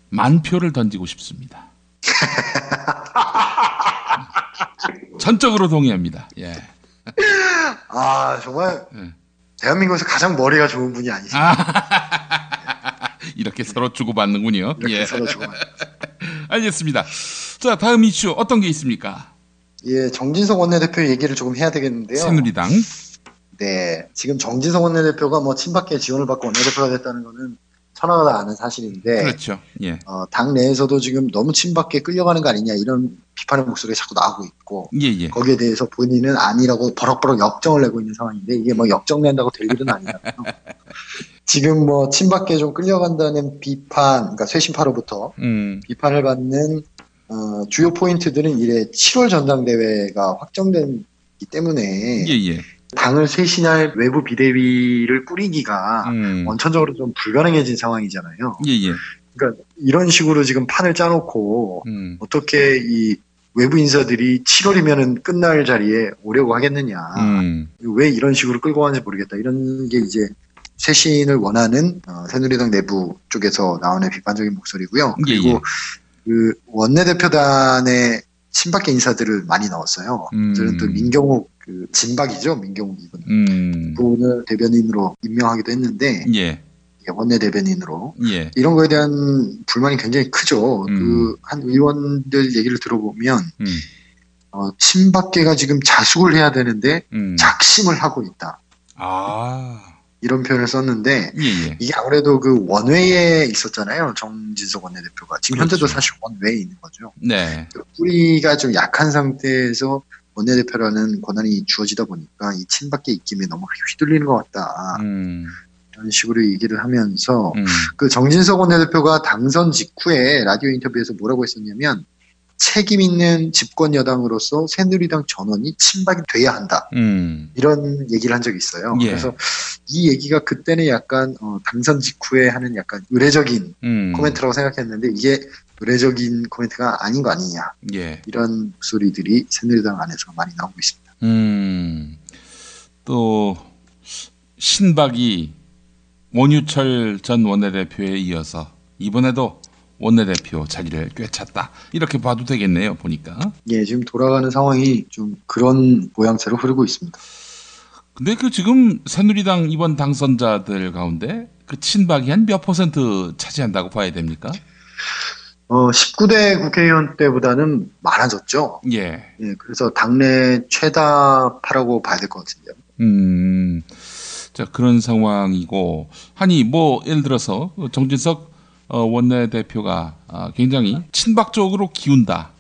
만표를 던지고 싶습니다. 전적으로 동의합니다. 정말 대한민국에서 가장 머리가 좋은 분이 아니십니까? 이렇게 서로 주고받는군요. 서로 주고받는. 알겠습니다. 자, 다음 이슈 어떤 게 있습니까? 정진석 원내대표 얘기를 조금 해야 되겠는데요. 새누리당. 지금 정진석 원내대표가 뭐 친박계 지원을 받고 원내대표가 됐다는 거는 천하가 아는 사실인데, 그렇죠. 당 내에서도 지금 너무 친박계 끌려가는 거 아니냐 이런 비판의 목소리가 자꾸 나오고 있고, 거기에 대해서 본인은 아니라고 버럭버럭 역정을 내고 있는 상황인데 이게 뭐 역정 낸다고 될 일은 아니잖아요. 지금 뭐 친박계 좀 끌려간다는 비판, 그러니까 쇄신파로부터 비판을 받는 주요 포인트들은 이래 7월 전당대회가 확정되기 때문에. 당을 쇄신할 외부 비대위를 꾸리기가 원천적으로 좀 불가능해진 상황이잖아요. 그러니까 이런 식으로 지금 판을 짜놓고 어떻게 이 외부 인사들이 7월이면은 끝날 자리에 오려고 하겠느냐. 왜 이런 식으로 끌고 가는지 모르겠다. 이런 게 이제 쇄신을 원하는 새누리당 내부 쪽에서 나오는 비판적인 목소리고요. 그리고 그 원내대표단의 친박계 인사들을 많이 넣었어요. 저는 또 민경욱 그 진박이죠, 민경욱 이분. 그분을 대변인으로 임명하기도 했는데 원내 대변인으로 이런 거에 대한 불만이 굉장히 크죠. 그 한 의원들 얘기를 들어보면 친박계가 지금 자숙을 해야 되는데 작심을 하고 있다. 이런 표현을 썼는데 이게 아무래도 그 원외에 있었잖아요. 정진석 원내대표가 지금 현재도 사실 원외에 있는 거죠. 뿌리가 좀 약한 상태에서 원내대표라는 권한이 주어지다 보니까 이 친박계 입김에 너무 휘둘리는 것 같다. 이런 식으로 얘기를 하면서 그 정진석 원내대표가 당선 직후에 라디오 인터뷰에서 뭐라고 했었냐면 책임 있는 집권 여당으로서 새누리당 전원이 친박이 돼야 한다. 이런 얘기를 한 적이 있어요. 예. 그래서 이 얘기가 그때는 약간 당선 직후에 하는 약간 의례적인 코멘트라고 생각했는데 이게 의례적인 코멘트가 아닌 거 아니냐. 예. 이런 소리들이 새누리당 안에서 많이 나오고 있습니다. 또 신박이 원유철 전 원내대표에 이어서 이번에도 원내대표 자리를 꿰찼다. 이렇게 봐도 되겠네요. 보니까. 예, 지금 돌아가는 상황이 좀 그런 모양새로 흐르고 있습니다. 근데 그 지금 새누리당 이번 당선자들 가운데 그 친박이 한 몇 % 차지한다고 봐야 됩니까? 19대 국회의원 때보다는 많아졌죠. 예. 예, 그래서 당내 최다파라고 봐야 될 것 같은데요. 자, 그런 상황이고, 아니, 뭐, 예를 들어서, 정진석 원내대표가 굉장히 친박 쪽으로 기운다,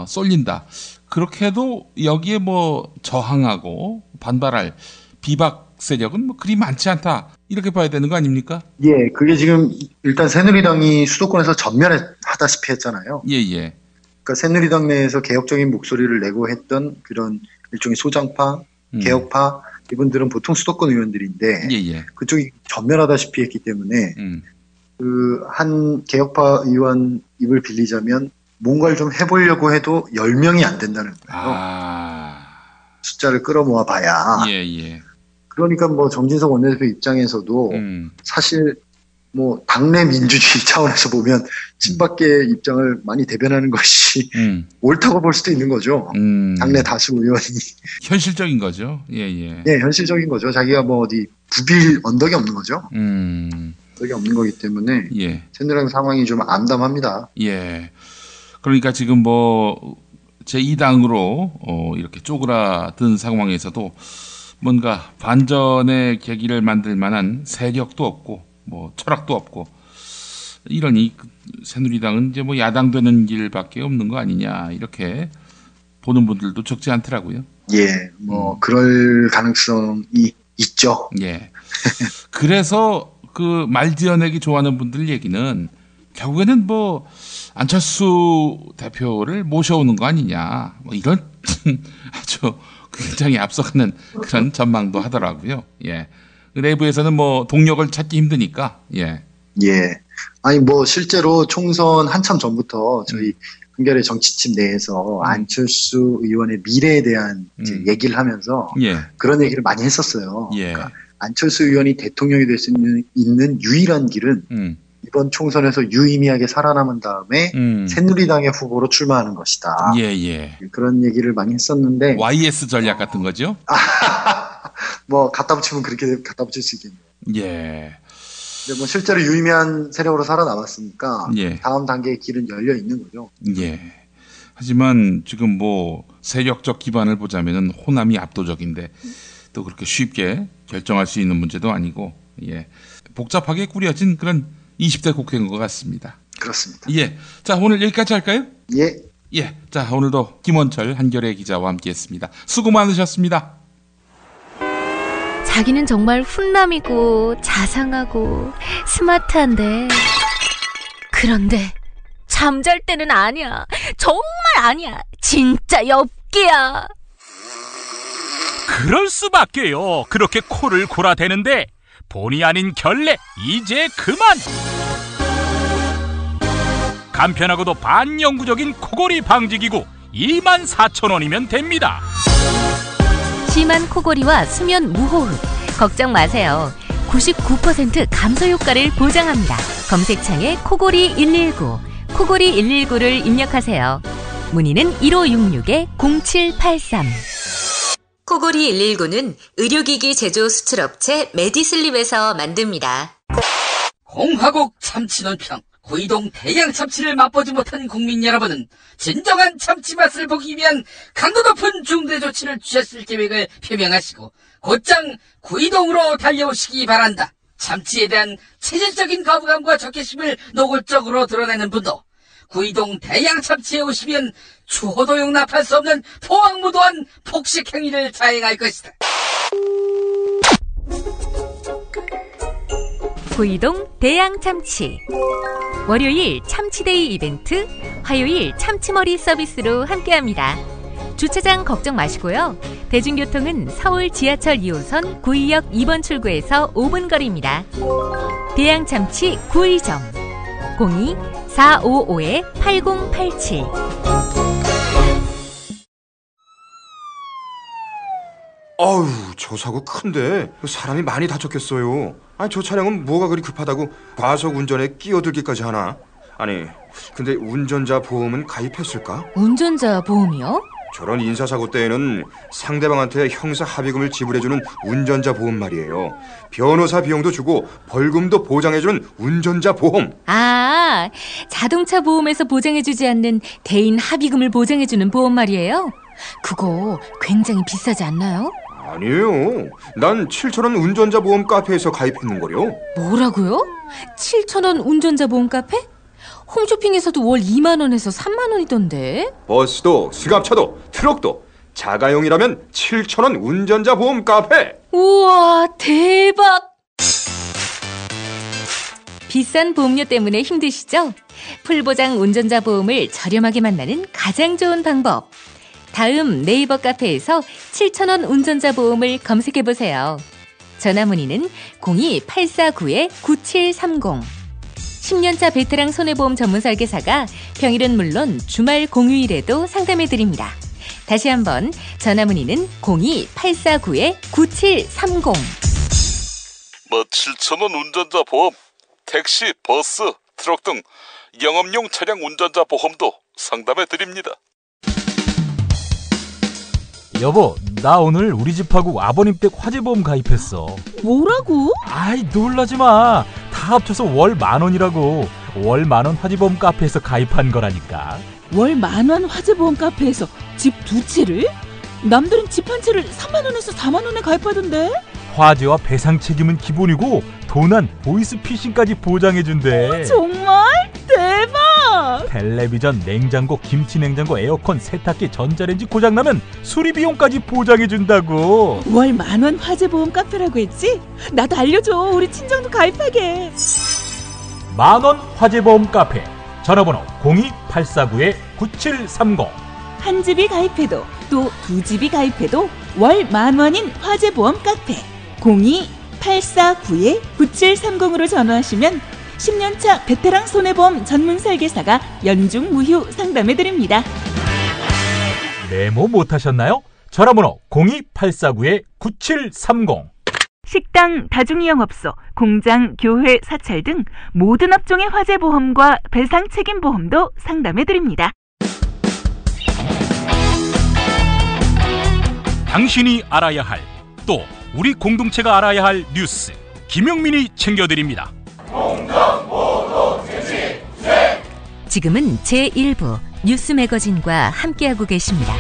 쏠린다. 그렇게 해도 여기에 뭐, 저항하고 반발할 비박 세력은 뭐 그리 많지 않다. 이렇게 봐야 되는 거 아닙니까? 예, 그게 지금 일단 새누리당이 수도권에서 전멸하다시피 했잖아요. 예, 예. 그러니까 새누리당 내에서 개혁적인 목소리를 내고 했던 그런 일종의 소장파, 개혁파, 이분들은 보통 수도권 의원들인데 예, 예. 그쪽이 전멸하다시피 했기 때문에 그 한 개혁파 의원 입을 빌리자면 뭔가를 좀 해보려고 해도 10명이 안 된다는 거예요. 숫자를 끌어모아 봐야. 예, 예. 그러니까 뭐 정진석 원내대표 입장에서도 사실 뭐 당내 민주주의 차원에서 보면 친박계 입장을 많이 대변하는 것이 옳다고 볼 수도 있는 거죠. 당내 다수 의원이. 현실적인 거죠. 예, 예. 네, 현실적인 거죠. 자기가 뭐 어디 부빌 언덕이 없는 거죠. 언덕이 없는 거기 때문에 예. 새누리당 상황이 좀 암담합니다. 예. 그러니까 지금 뭐 제2당으로 이렇게 쪼그라든 상황에서도 뭔가 반전의 계기를 만들 만한 세력도 없고 뭐 철학도 없고 이러니 새누리당은 이제 뭐 야당 되는 길밖에 없는 거 아니냐 이렇게 보는 분들도 적지 않더라고요. 예, 뭐 그럴 가능성이 있죠. 예. 그래서 그 말지어내기 좋아하는 분들 얘기는 결국에는 뭐 안철수 대표를 모셔오는 거 아니냐 뭐 이런 아주 굉장히 앞서가는 그런 전망도 하더라고요. 예. 내부에서는 뭐 동력을 찾기 힘드니까. 예. 예. 아니 뭐 실제로 총선 한참 전부터 저희 한겨레 정치팀 내에서 안철수 의원의 미래에 대한 이제 얘기를 하면서 예. 그런 얘기를 많이 했었어요. 예. 그러니까 안철수 의원이 대통령이 될 수 있는 유일한 길은 이번 총선에서 유의미하게 살아남은 다음에 새누리당의 후보로 출마하는 것이다. 예, 예. 그런 얘기를 많이 했었는데 YS 전략 같은 거죠? 뭐 갖다 붙이면 그렇게 갖다 붙일 수 있겠네요. 예. 근데 뭐 실제로 유의미한 세력으로 살아남았으니까 예. 다음 단계의 길은 열려 있는 거죠. 예. 하지만 지금 뭐 세력적 기반을 보자면은 호남이 압도적인데 또 그렇게 쉽게 결정할 수 있는 문제도 아니고 예. 복잡하게 꾸려진 그런 20대 국회인 것 같습니다. 그렇습니다. 예. 자, 오늘 여기까지 할까요? 예. 예. 자, 오늘도 김원철 한겨레 기자와 함께했습니다. 수고 많으셨습니다. 자기는 정말 훈남이고 자상하고 스마트한데 그런데 잠잘 때는 아니야. 정말 아니야. 진짜 엽기야. 그럴 수밖에요. 그렇게 코를 골아대는데 본의 아닌 결례 이제 그만. 간편하고도 반영구적인 코골이 방지기구 24,000원이면 됩니다. 심한 코골이와 수면 무호흡 걱정 마세요. 99% 감소 효과를 보장합니다. 검색창에 코골이 119, 코골이 119를 입력하세요. 문의는 1566-0783. 코골이 119는 의료기기 제조 수출업체 메디슬립에서 만듭니다. 공화국 참치 논평. 구이동 대양 참치를 맛보지 못한 국민 여러분은 진정한 참치 맛을 보기 위한 강도 높은 중대 조치를 취했을 계획을 표명하시고 곧장 구이동으로 달려오시기 바란다. 참치에 대한 체질적인 거부감과 적개심을 노골적으로 드러내는 분도 구이동 대양 참치에 오시면 추호도 용납할 수 없는 포악무도한 폭식 행위를 자행할 것이다. 구이동 대양참치. 월요일 참치데이 이벤트, 화요일 참치머리 서비스로 함께합니다. 주차장 걱정 마시고요. 대중교통은 서울 지하철 2호선 구의역 2번 출구에서 5분 거리입니다. 대양참치 구의점 02-455-8087. 아유, 저 사고 큰데 사람이 많이 다쳤겠어요. 아니, 저 차량은 뭐가 그리 급하다고 과속 운전에 끼어들기까지 하나? 아니, 근데 운전자 보험은 가입했을까? 운전자 보험이요? 저런 인사사고 때에는 상대방한테 형사 합의금을 지불해주는 운전자 보험 말이에요. 변호사 비용도 주고 벌금도 보장해주는 운전자 보험. 아, 자동차 보험에서 보장해주지 않는 대인 합의금을 보장해주는 보험 말이에요? 그거 굉장히 비싸지 않나요? 아니에요. 난 7,000원 운전자 보험 카페에서 가입했는걸요. 뭐라고요? 7,000원 운전자 보험 카페? 홈쇼핑에서도 월 2만 원에서 3만 원이던데. 버스도 승합차도 트럭도 자가용이라면 7,000원 운전자 보험 카페. 우와, 대박. 비싼 보험료 때문에 힘드시죠? 풀보장 운전자 보험을 저렴하게 만나는 가장 좋은 방법. 다음 네이버 카페에서 7,000원 운전자 보험을 검색해보세요. 전화문의는 02-849-9730. 10년차 베테랑 손해보험 전문 설계사가 평일은 물론 주말 공휴일에도 상담해드립니다. 다시 한번 전화문의는 02-849-9730. 7,000원 운전자 보험, 택시, 버스, 트럭 등 영업용 차량 운전자 보험도 상담해드립니다. 여보, 나 오늘 우리 집하고 아버님 댁 화재보험 가입했어. 뭐라고? 아이, 놀라지 마. 다 합쳐서 월 10,000원이라고. 월 10,000원 화재보험 카페에서 가입한 거라니까. 월 10,000원 화재보험 카페에서 집 2채를? 남들은 집 한 채를 3만 원에서 4만 원에 가입하던데? 화재와 배상 책임은 기본이고 도난, 보이스피싱까지 보장해준대. 정말? 대박! 텔레비전, 냉장고, 김치 냉장고, 에어컨, 세탁기, 전자레인지 고장나면 수리비용까지 보장해준다고. 월 10,000원 화재보험 카페라고 했지? 나도 알려줘. 우리 친정도 가입하게. 10,000원 화재보험 카페. 전화번호 02-849-9730. 한 집이 가입해도 또 두 집이 가입해도 월 10,000원인 화재보험 카페 02-849-9730으로 전화하시면 10년차 베테랑 손해보험 전문 설계사가 연중 무휴 상담해드립니다. 메모 못하셨나요? 전화번호 02-849-9730. 식당, 다중이용업소, 공장, 교회, 사찰 등 모든 업종의 화재보험과 배상 책임보험도 상담해드립니다. 당신이 알아야 할, 또 우리 공동체가 알아야 할 뉴스, 김용민이 챙겨드립니다. 지금은 제1부 뉴스 매거진과 함께하고 계십니다.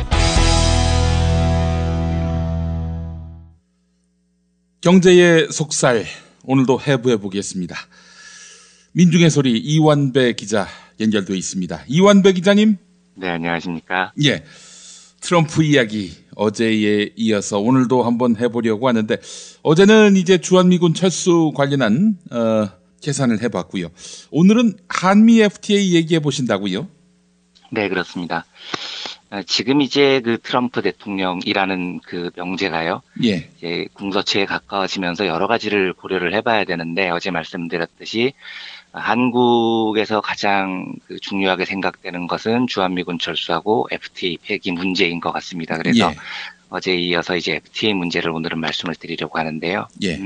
경제의 속살, 오늘도 해부해 보겠습니다. 민중의 소리 이완배 기자 연결되어 있습니다. 이완배 기자님. 네, 안녕하십니까. 예, 트럼프 이야기 어제에 이어서 오늘도 한번 해보려고 하는데, 어제는 이제 주한미군 철수 관련한 계산을 해봤고요. 오늘은 한미 FTA 얘기해 보신다고요? 네, 그렇습니다. 지금 이제 그 트럼프 대통령이라는 그 명제가요. 예. 이제 궁서체에 가까워지면서 여러 가지를 고려를 해봐야 되는데, 어제 말씀드렸듯이 한국에서 가장 그 중요하게 생각되는 것은 주한미군 철수하고 FTA 폐기 문제인 것 같습니다. 그래서 예. 어제에 이어서 이제 FTA 문제를 오늘은 말씀을 드리려고 하는데요. 예.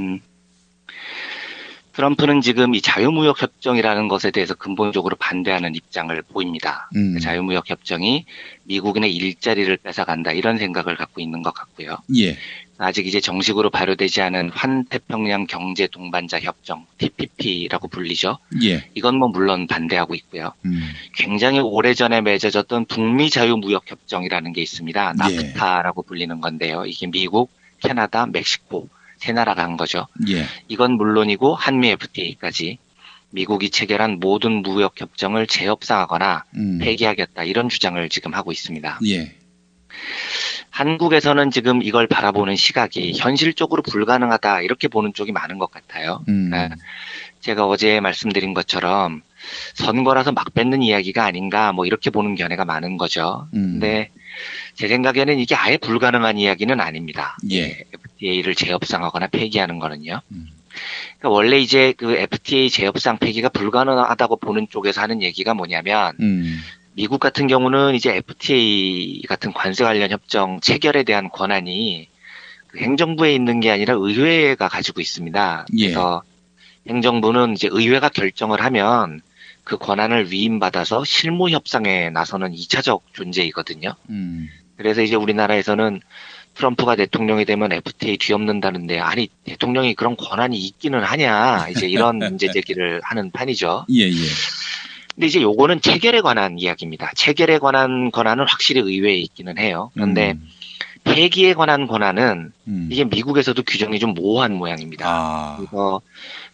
트럼프는 지금 이 자유무역 협정이라는 것에 대해서 근본적으로 반대하는 입장을 보입니다. 자유무역 협정이 미국인의 일자리를 뺏어간다, 이런 생각을 갖고 있는 것 같고요. 예. 아직 이제 정식으로 발효되지 않은 환태평양 경제 동반자 협정, TPP라고 불리죠. 예. 이건 뭐 물론 반대하고 있고요. 굉장히 오래전에 맺어졌던 북미 자유무역 협정이라는 게 있습니다. 나프타라고 불리는 건데요. 이게 미국, 캐나다, 멕시코 세 나라가 한 거죠. 예. 이건 물론이고 한미 FTA까지 미국이 체결한 모든 무역 협정을 재협상하거나 폐기하겠다, 이런 주장을 지금 하고 있습니다. 예. 한국에서는 지금 이걸 바라보는 시각이 현실적으로 불가능하다, 이렇게 보는 쪽이 많은 것 같아요. 제가 어제 말씀드린 것처럼 선거라서 막 뱉는 이야기가 아닌가 뭐 이렇게 보는 견해가 많은 거죠. 근데 제 생각에는 이게 아예 불가능한 이야기는 아닙니다. 예. FTA를 재협상하거나 폐기하는 거는요. 그러니까 원래 이제 그 FTA 재협상 폐기가 불가능하다고 보는 쪽에서 하는 얘기가 뭐냐면 미국 같은 경우는 이제 FTA 같은 관세 관련 협정 체결에 대한 권한이 그 행정부에 있는 게 아니라 의회가 가지고 있습니다. 그래서 행정부는 이제 의회가 결정을 하면 그 권한을 위임받아서 실무 협상에 나서는 2차적 존재이거든요. 그래서 이제 우리나라에서는 트럼프가 대통령이 되면 FTA 뒤엎는다는데 아니 대통령이 그런 권한이 있기는 하냐 이제 이런 문제 제기를 하는 판이죠. 예. 근데 이제 요거는 체결에 관한 이야기입니다. 체결에 관한 권한은 확실히 의회에 있기는 해요. 그런데 폐기에 관한 권한은 이게 미국에서도 규정이 좀 모호한 모양입니다. 그래서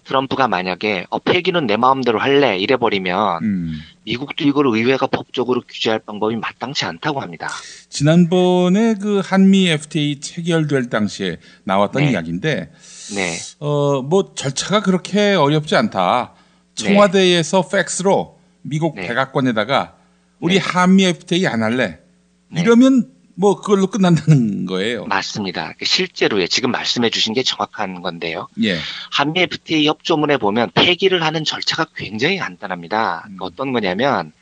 트럼프가 만약에 폐기는 내 마음대로 할래 이래버리면 미국도 이걸 의회가 법적으로 규제할 방법이 마땅치 않다고 합니다. 지난번에 그 한미 FTA 체결될 당시에 나왔던 이야기인데, 뭐 절차가 그렇게 어렵지 않다. 청와대에서 팩스로 미국 백악관에다가 우리 한미 FTA 안 할래. 이러면 뭐 그걸로 끝난다는 거예요. 맞습니다. 실제로요. 지금 말씀해 주신 게 정확한 건데요. 예. 한미 FTA 협조문에 보면 폐기를 하는 절차가 굉장히 간단합니다. 어떤 거냐면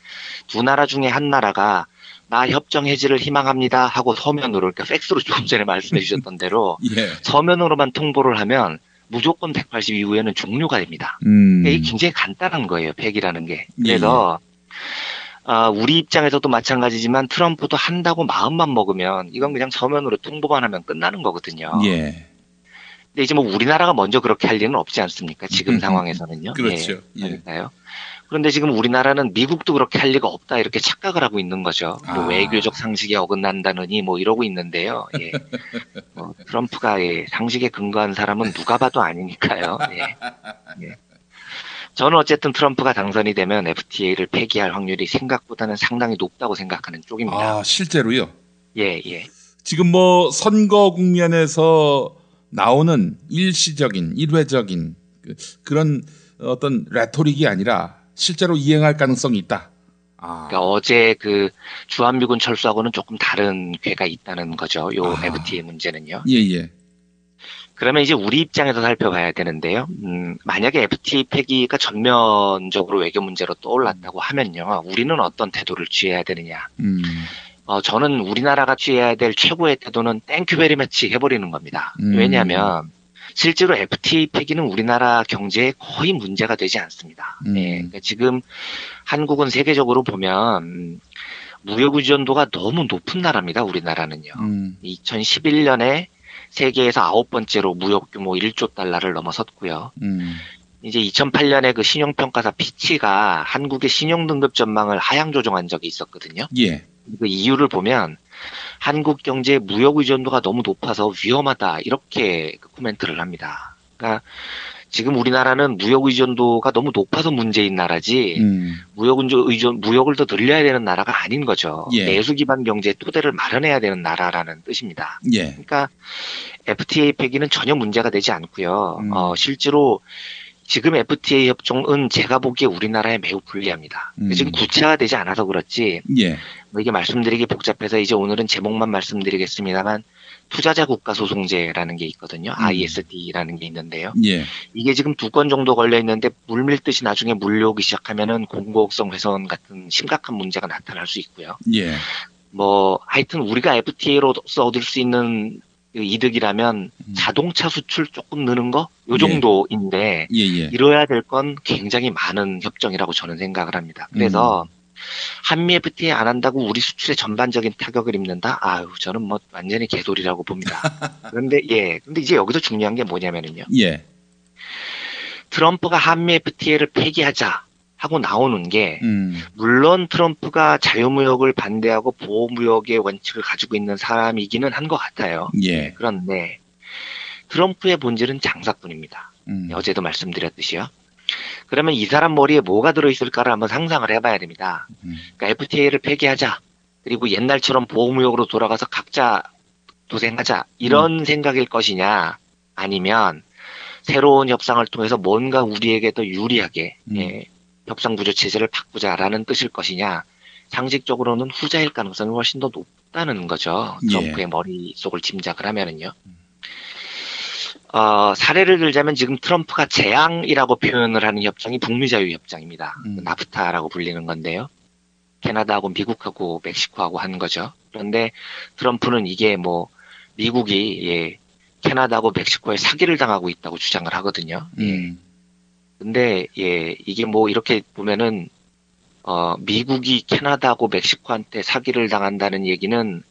두 나라 중에 한 나라가 나 협정 해지를 희망합니다 하고 서면으로, 그러니까 팩스로 조금 전에 말씀해 주셨던 대로 서면으로만 통보를 하면 무조건 180 이후에는 종료가 됩니다. 이게 굉장히 간단한 거예요. 폐기라는 게. 그래서 우리 입장에서도 마찬가지지만 트럼프도 한다고 마음만 먹으면 이건 그냥 서면으로 통보만 하면 끝나는 거거든요. 예. 근데 이제 뭐 우리나라가 먼저 그렇게 할 리는 없지 않습니까? 지금 상황에서는요. 그렇죠. 그러니까요. 그런데 지금 우리나라는 미국도 그렇게 할 리가 없다 이렇게 착각을 하고 있는 거죠. 뭐 외교적 상식에 어긋난다느니 뭐 이러고 있는데요. 뭐 트럼프가 상식에 근거한 사람은 누가 봐도 아니니까요. 저는 어쨌든 트럼프가 당선이 되면 FTA를 폐기할 확률이 생각보다는 상당히 높다고 생각하는 쪽입니다. 실제로요? 예. 지금 뭐 선거 국면에서 나오는 일시적인, 일회적인 그런 어떤 레토릭이 아니라 실제로 이행할 가능성이 있다. 그러니까 어제 그 주한미군 철수하고는 조금 다른 궤가 있다는 거죠. 요 FTA 문제는요. 예. 그러면 이제 우리 입장에서 살펴봐야 되는데요. 만약에 FTA 폐기가 전면적으로 외교 문제로 떠올랐다고 하면요. 우리는 어떤 태도를 취해야 되느냐. 저는 우리나라가 취해야 될 최고의 태도는 땡큐 베리 매치 해버리는 겁니다. 왜냐하면 실제로 FTA 폐기는 우리나라 경제에 거의 문제가 되지 않습니다. 그러니까 지금 한국은 세계적으로 보면 무역 의존도가 너무 높은 나라입니다. 우리나라는요. 2011년에 세계에서 9번째로 무역 규모 1조 달러를 넘어섰고요. 이제 2008년에 그 신용평가사 피치가 한국의 신용등급 전망을 하향 조정한 적이 있었거든요. 그 이유를 보면 한국 경제의 무역 의존도가 너무 높아서 위험하다 이렇게 코멘트를 합니다. 그러니까 지금 우리나라는 무역 의존도가 너무 높아서 문제인 나라지 무역을 더 늘려야 되는 나라가 아닌 거죠. 내수 기반 경제의 토대를 마련해야 되는 나라라는 뜻입니다. 그러니까 FTA 폐기는 전혀 문제가 되지 않고요. 실제로 지금 FTA 협정은 제가 보기에 우리나라에 매우 불리합니다. 지금 구체화되지 않아서 그렇지 뭐 이게 말씀드리기 복잡해서 이제 오늘은 제목만 말씀드리겠습니다만 투자자 국가 소송제라는 게 있거든요. ISD라는 게 있는데요. 이게 지금 2건 정도 걸려 있는데 물밀듯이 나중에 물려오기 시작하면은 공고성 훼손 같은 심각한 문제가 나타날 수 있고요. 뭐 하여튼 우리가 FTA로서 얻을 수 있는 이득이라면 자동차 수출 조금 느는 거? 요 정도인데 이뤄야 될 건 굉장히 많은 협정이라고 저는 생각을 합니다. 그래서 한미 FTA 안 한다고 우리 수출에 전반적인 타격을 입는다? 저는 뭐 완전히 개소리라고 봅니다. 그런데 이제 여기서 중요한 게 뭐냐면은요. 트럼프가 한미 FTA를 폐기하자 하고 나오는 게 물론 트럼프가 자유무역을 반대하고 보호무역의 원칙을 가지고 있는 사람이기는 한 것 같아요. 그런데 트럼프의 본질은 장사꾼입니다. 어제도 말씀드렸듯이요. 그러면 이 사람 머리에 뭐가 들어있을까를 한번 상상을 해봐야 됩니다. 그러니까 FTA를 폐기하자. 그리고 옛날처럼 보호무역으로 돌아가서 각자 도생하자. 이런 생각일 것이냐. 아니면 새로운 협상을 통해서 뭔가 우리에게 더 유리하게 예, 협상 구조 체제를 바꾸자라는 뜻일 것이냐. 상식적으로는 후자일 가능성이 훨씬 더 높다는 거죠. 트럼프의 머릿속을 짐작을 하면은요. 사례를 들자면 지금 트럼프가 재앙이라고 표현을 하는 협정이 북미 자유 협정입니다. 나프타라고 불리는 건데요. 캐나다하고 미국하고 멕시코하고 한 거죠. 그런데 트럼프는 이게 뭐 미국이 예, 캐나다하고 멕시코에 사기를 당하고 있다고 주장을 하거든요. 예. 근데 예, 이게 뭐 이렇게 보면은 미국이 캐나다하고 멕시코한테 사기를 당한다는 얘기는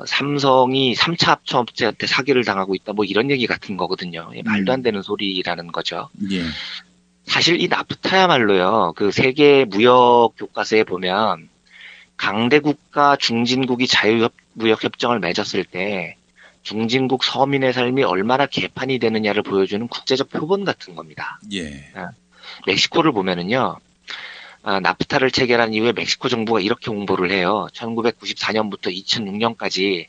삼성이 3차 합쳐업체한테 사기를 당하고 있다 뭐 이런 얘기 같은 거거든요. 예, 말도 안 되는 소리라는 거죠. 예. 사실 이 나프타야말로요. 그 세계 무역 교과서에 보면 강대국과 중진국이 자유무역 협정을 맺었을 때 중진국 서민의 삶이 얼마나 개판이 되느냐를 보여주는 국제적 표본 같은 겁니다. 예. 멕시코를 보면은요. 나프타를 체결한 이후에 멕시코 정부가 이렇게 홍보를 해요. 1994년부터 2006년까지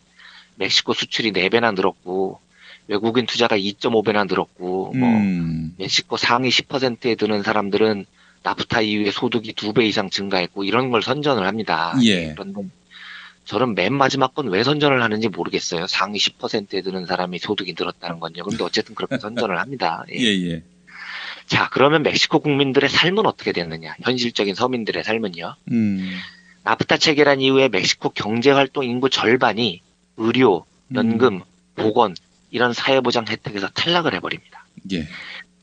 멕시코 수출이 4배나 늘었고 외국인 투자가 2.5배나 늘었고 뭐 멕시코 상위 10%에 드는 사람들은 나프타 이후에 소득이 2배 이상 증가했고 이런 걸 선전을 합니다. 예. 그런데 저는 맨 마지막 건 왜 선전을 하는지 모르겠어요. 상위 10%에 드는 사람이 소득이 늘었다는 건요. 근데 어쨌든 그렇게 선전을 합니다. 예. 예. 자, 그러면 멕시코 국민들의 삶은 어떻게 됐느냐? 현실적인 서민들의 삶은요. 나프타 체결한 이후에 멕시코 경제활동 인구 절반이 의료, 연금, 보건 이런 사회보장 혜택에서 탈락을 해버립니다. 예.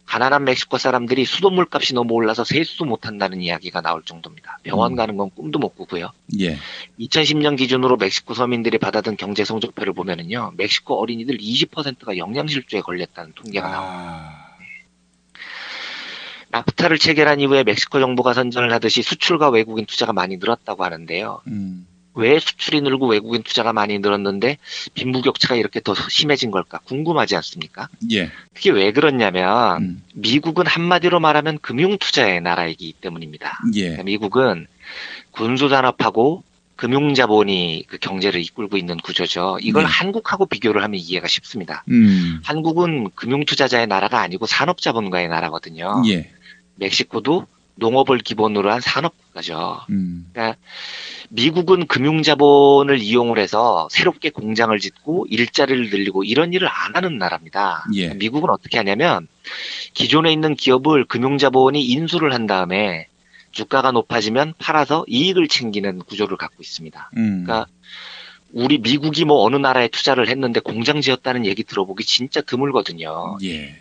가난한 멕시코 사람들이 수돗물 값이 너무 올라서 세수도 못한다는 이야기가 나올 정도입니다. 병원 가는 건 꿈도 못 꾸고요. 예. 2010년 기준으로 멕시코 서민들이 받아든 경제 성적표를 보면은요, 멕시코 어린이들 20%가 영양실조에 걸렸다는 통계가 나옵니다. 나프타를 체결한 이후에 멕시코 정부가 선전을 하듯이 수출과 외국인 투자가 많이 늘었다고 하는데요. 왜 수출이 늘고 외국인 투자가 많이 늘었는데 빈부격차가 이렇게 더 심해진 걸까 궁금하지 않습니까? 예. 그게 왜 그렇냐면 미국은 한마디로 말하면 금융투자의 나라이기 때문입니다. 예. 그러니까 미국은 군수산업하고 금융자본이 그 경제를 이끌고 있는 구조죠. 이걸 한국하고 비교를 하면 이해가 쉽습니다. 한국은 금융투자자의 나라가 아니고 산업자본가의 나라거든요. 예. 멕시코도 농업을 기본으로 한 산업국가죠. 그러니까 미국은 금융자본을 이용을 해서 새롭게 공장을 짓고 일자리를 늘리고 이런 일을 안 하는 나라입니다. 예. 미국은 어떻게 하냐면 기존에 있는 기업을 금융자본이 인수를 한 다음에 주가가 높아지면 팔아서 이익을 챙기는 구조를 갖고 있습니다. 그러니까 우리 미국이 뭐 어느 나라에 투자를 했는데 공장 지었다는 얘기 들어보기 진짜 드물거든요. 예.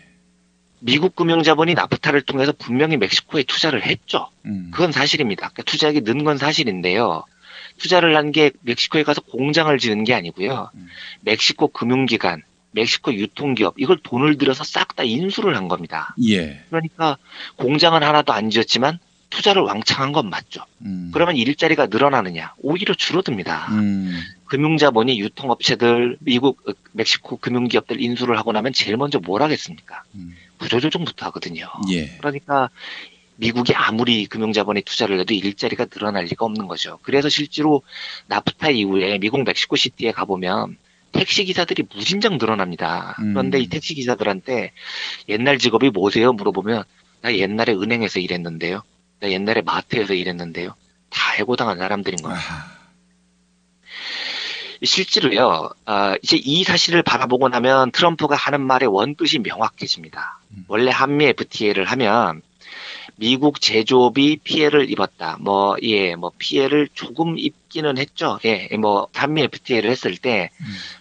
미국 금융자본이 나프타를 통해서 분명히 멕시코에 투자를 했죠. 그건 사실입니다. 그러니까 투자액이 는 건 사실인데요. 투자를 한 게 멕시코에 가서 공장을 지은 게 아니고요. 멕시코 금융기관, 멕시코 유통기업 이걸 돈을 들여서 싹 다 인수를 한 겁니다. 예. 그러니까 공장은 하나도 안 지었지만 투자를 왕창 한 건 맞죠. 그러면 일자리가 늘어나느냐? 오히려 줄어듭니다. 금융자본이 유통업체들, 멕시코 금융기업들 인수를 하고 나면 제일 먼저 뭘 하겠습니까? 구조조정부터 하거든요. 예. 그러니까 미국이 아무리 금융자본이 투자를 해도 일자리가 늘어날 리가 없는 거죠. 그래서 실제로 나프타 이후에 미국 멕시코 시티에 가보면 택시기사들이 무진장 늘어납니다. 그런데 이 택시기사들한테 옛날 직업이 뭐세요? 물어보면 나 옛날에 은행에서 일했는데요. 나 옛날에 마트에서 일했는데요. 다 해고당한 사람들인 겁니다. 실제로요, 이제 이 사실을 바라보고 나면 트럼프가 하는 말의 원뜻이 명확해집니다. 원래 한미 FTA를 하면 미국 제조업이 피해를 입었다. 피해를 조금 입기는 했죠. 예, 한미 FTA를 했을 때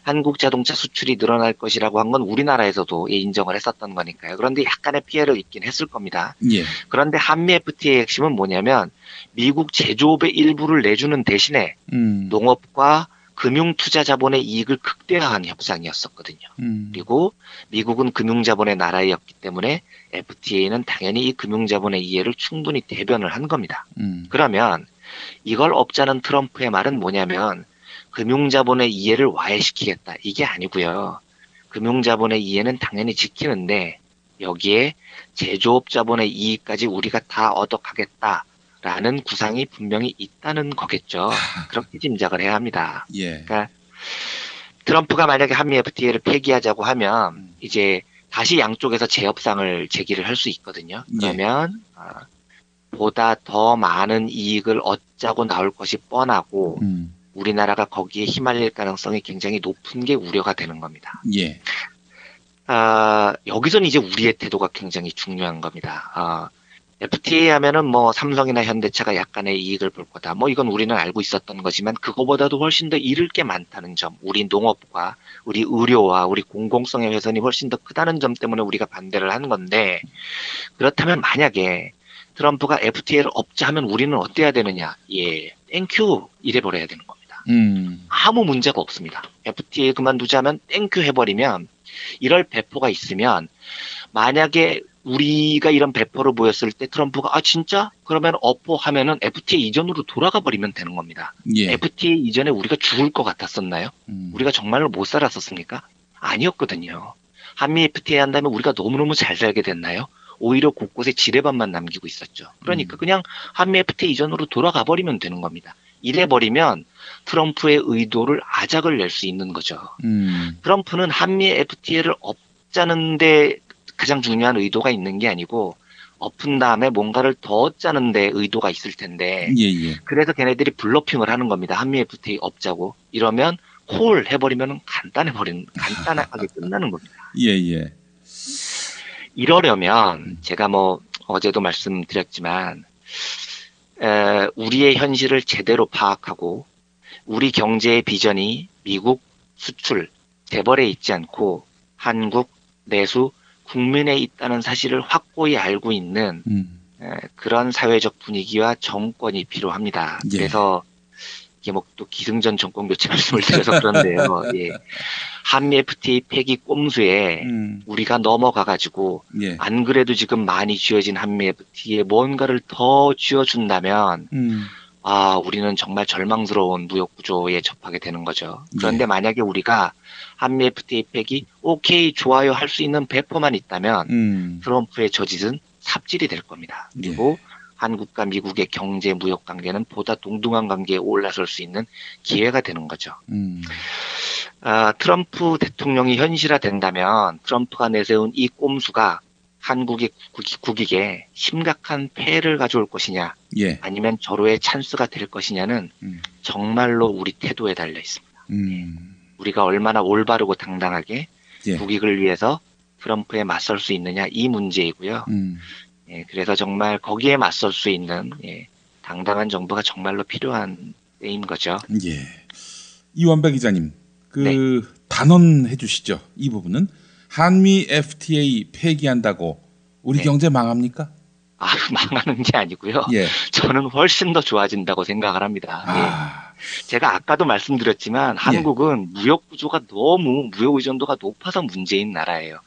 한국 자동차 수출이 늘어날 것이라고 한 건 우리나라에서도 인정을 했었던 거니까요. 그런데 약간의 피해를 입긴 했을 겁니다. 예. 그런데 한미 FTA의 핵심은 뭐냐면 미국 제조업의 일부를 내주는 대신에 농업과 금융투자자본의 이익을 극대화한 협상이었었거든요. 그리고 미국은 금융자본의 나라였기 때문에 FTA는 당연히 이 금융자본의 이해를 충분히 대변을 한 겁니다. 그러면 이걸 업자는 트럼프의 말은 뭐냐면 금융자본의 이해를 와해시키겠다. 이게 아니고요. 금융자본의 이해는 당연히 지키는데 여기에 제조업자본의 이익까지 우리가 다 얻어가겠다. 라는 구상이 분명히 있다는 거겠죠. 그렇게 짐작을 해야 합니다. 예. 그러니까 트럼프가 만약에 한미 FTA를 폐기하자고 하면 이제 다시 양쪽에서 재협상을 제기를 할 수 있거든요. 그러면 보다 더 많은 이익을 얻자고 나올 것이 뻔하고 우리나라가 거기에 휘말릴 가능성이 굉장히 높은 게 우려가 되는 겁니다. 예. 여기서는 이제 우리의 태도가 굉장히 중요한 겁니다. FTA 하면은 뭐 삼성이나 현대차가 약간의 이익을 볼 거다. 뭐 이건 우리는 알고 있었던 거지만 그거보다도 훨씬 더 잃을 게 많다는 점, 우리 농업과 우리 의료와 우리 공공성의 훼손이 훨씬 더 크다는 점 때문에 우리가 반대를 하는 건데, 그렇다면 만약에 트럼프가 FTA를 없자 하면 우리는 어때야 되느냐? 예, 땡큐 이래버려야 되는 겁니다. 아무 문제가 없습니다. FTA 그만두자 하면 땡큐 해버리면, 이럴 배포가 있으면 만약에 우리가 이런 배포를 보였을 때 트럼프가 진짜? 그러면 하면은 FTA 이전으로 돌아가 버리면 되는 겁니다. 예. FTA 이전에 우리가 죽을 것 같았었나요? 우리가 정말로 못 살았었습니까? 아니었거든요. 한미 FTA 한 다음에 우리가 너무너무 잘 살게 됐나요? 오히려 곳곳에 지뢰반만 남기고 있었죠. 그러니까 그냥 한미 FTA 이전으로 돌아가 버리면 되는 겁니다. 이래 버리면 트럼프의 의도를 아작을 낼 수 있는 거죠. 트럼프는 한미 FTA를 없자는데 가장 중요한 의도가 있는 게 아니고 엎은 다음에 뭔가를 더 짜는데 의도가 있을 텐데, 그래서 걔네들이 블러핑을 하는 겁니다. 한미 FTA 없자고. 이러면 홀 해버리면 간단하게 끝나는 겁니다. 예. 이러려면 제가 뭐 어제도 말씀드렸지만 우리의 현실을 제대로 파악하고 우리 경제의 비전이 미국 수출, 재벌에 있지 않고 한국 내수 국민에 있다는 사실을 확고히 알고 있는 그런 사회적 분위기와 정권이 필요합니다. 예. 그래서 이게 뭐 또 기승전 정권 교체 말씀을 드려서 그런데요. 예. 한미 FTA 폐기 꼼수에 우리가 넘어가가지고 안 그래도 지금 많이 쥐어진 한미 FTA에 뭔가를 더 쥐어준다면 우리는 정말 절망스러운 무역 구조에 접하게 되는 거죠. 그런데 만약에 우리가 한미 FTA 폐기 오케이 좋아요 할 수 있는 배포만 있다면 트럼프의 저짓은 삽질이 될 겁니다. 그리고 한국과 미국의 경제 무역 관계는 보다 동등한 관계에 올라설 수 있는 기회가 되는 거죠. 트럼프 대통령이 현실화된다면 트럼프가 내세운 이 꼼수가 한국의 국익에 심각한 폐해를 가져올 것이냐, 아니면 절호의 찬스가 될 것이냐는 정말로 우리 태도에 달려 있습니다. 우리가 얼마나 올바르고 당당하게 국익을 위해서 트럼프에 맞설 수 있느냐, 이 문제이고요. 그래서 정말 거기에 맞설 수 있는 당당한 정부가 정말로 필요한 때인 거죠. 예. 이완배 기자님, 단언해 주시죠. 이 부분은 한미 FTA 폐기한다고 우리 경제 망합니까? 망하는 게 아니고요. 저는 훨씬 더 좋아진다고 생각을 합니다. 제가 아까도 말씀드렸지만 한국은 무역 구조가 너무 무역 의존도가 높아서 문제인 나라예요.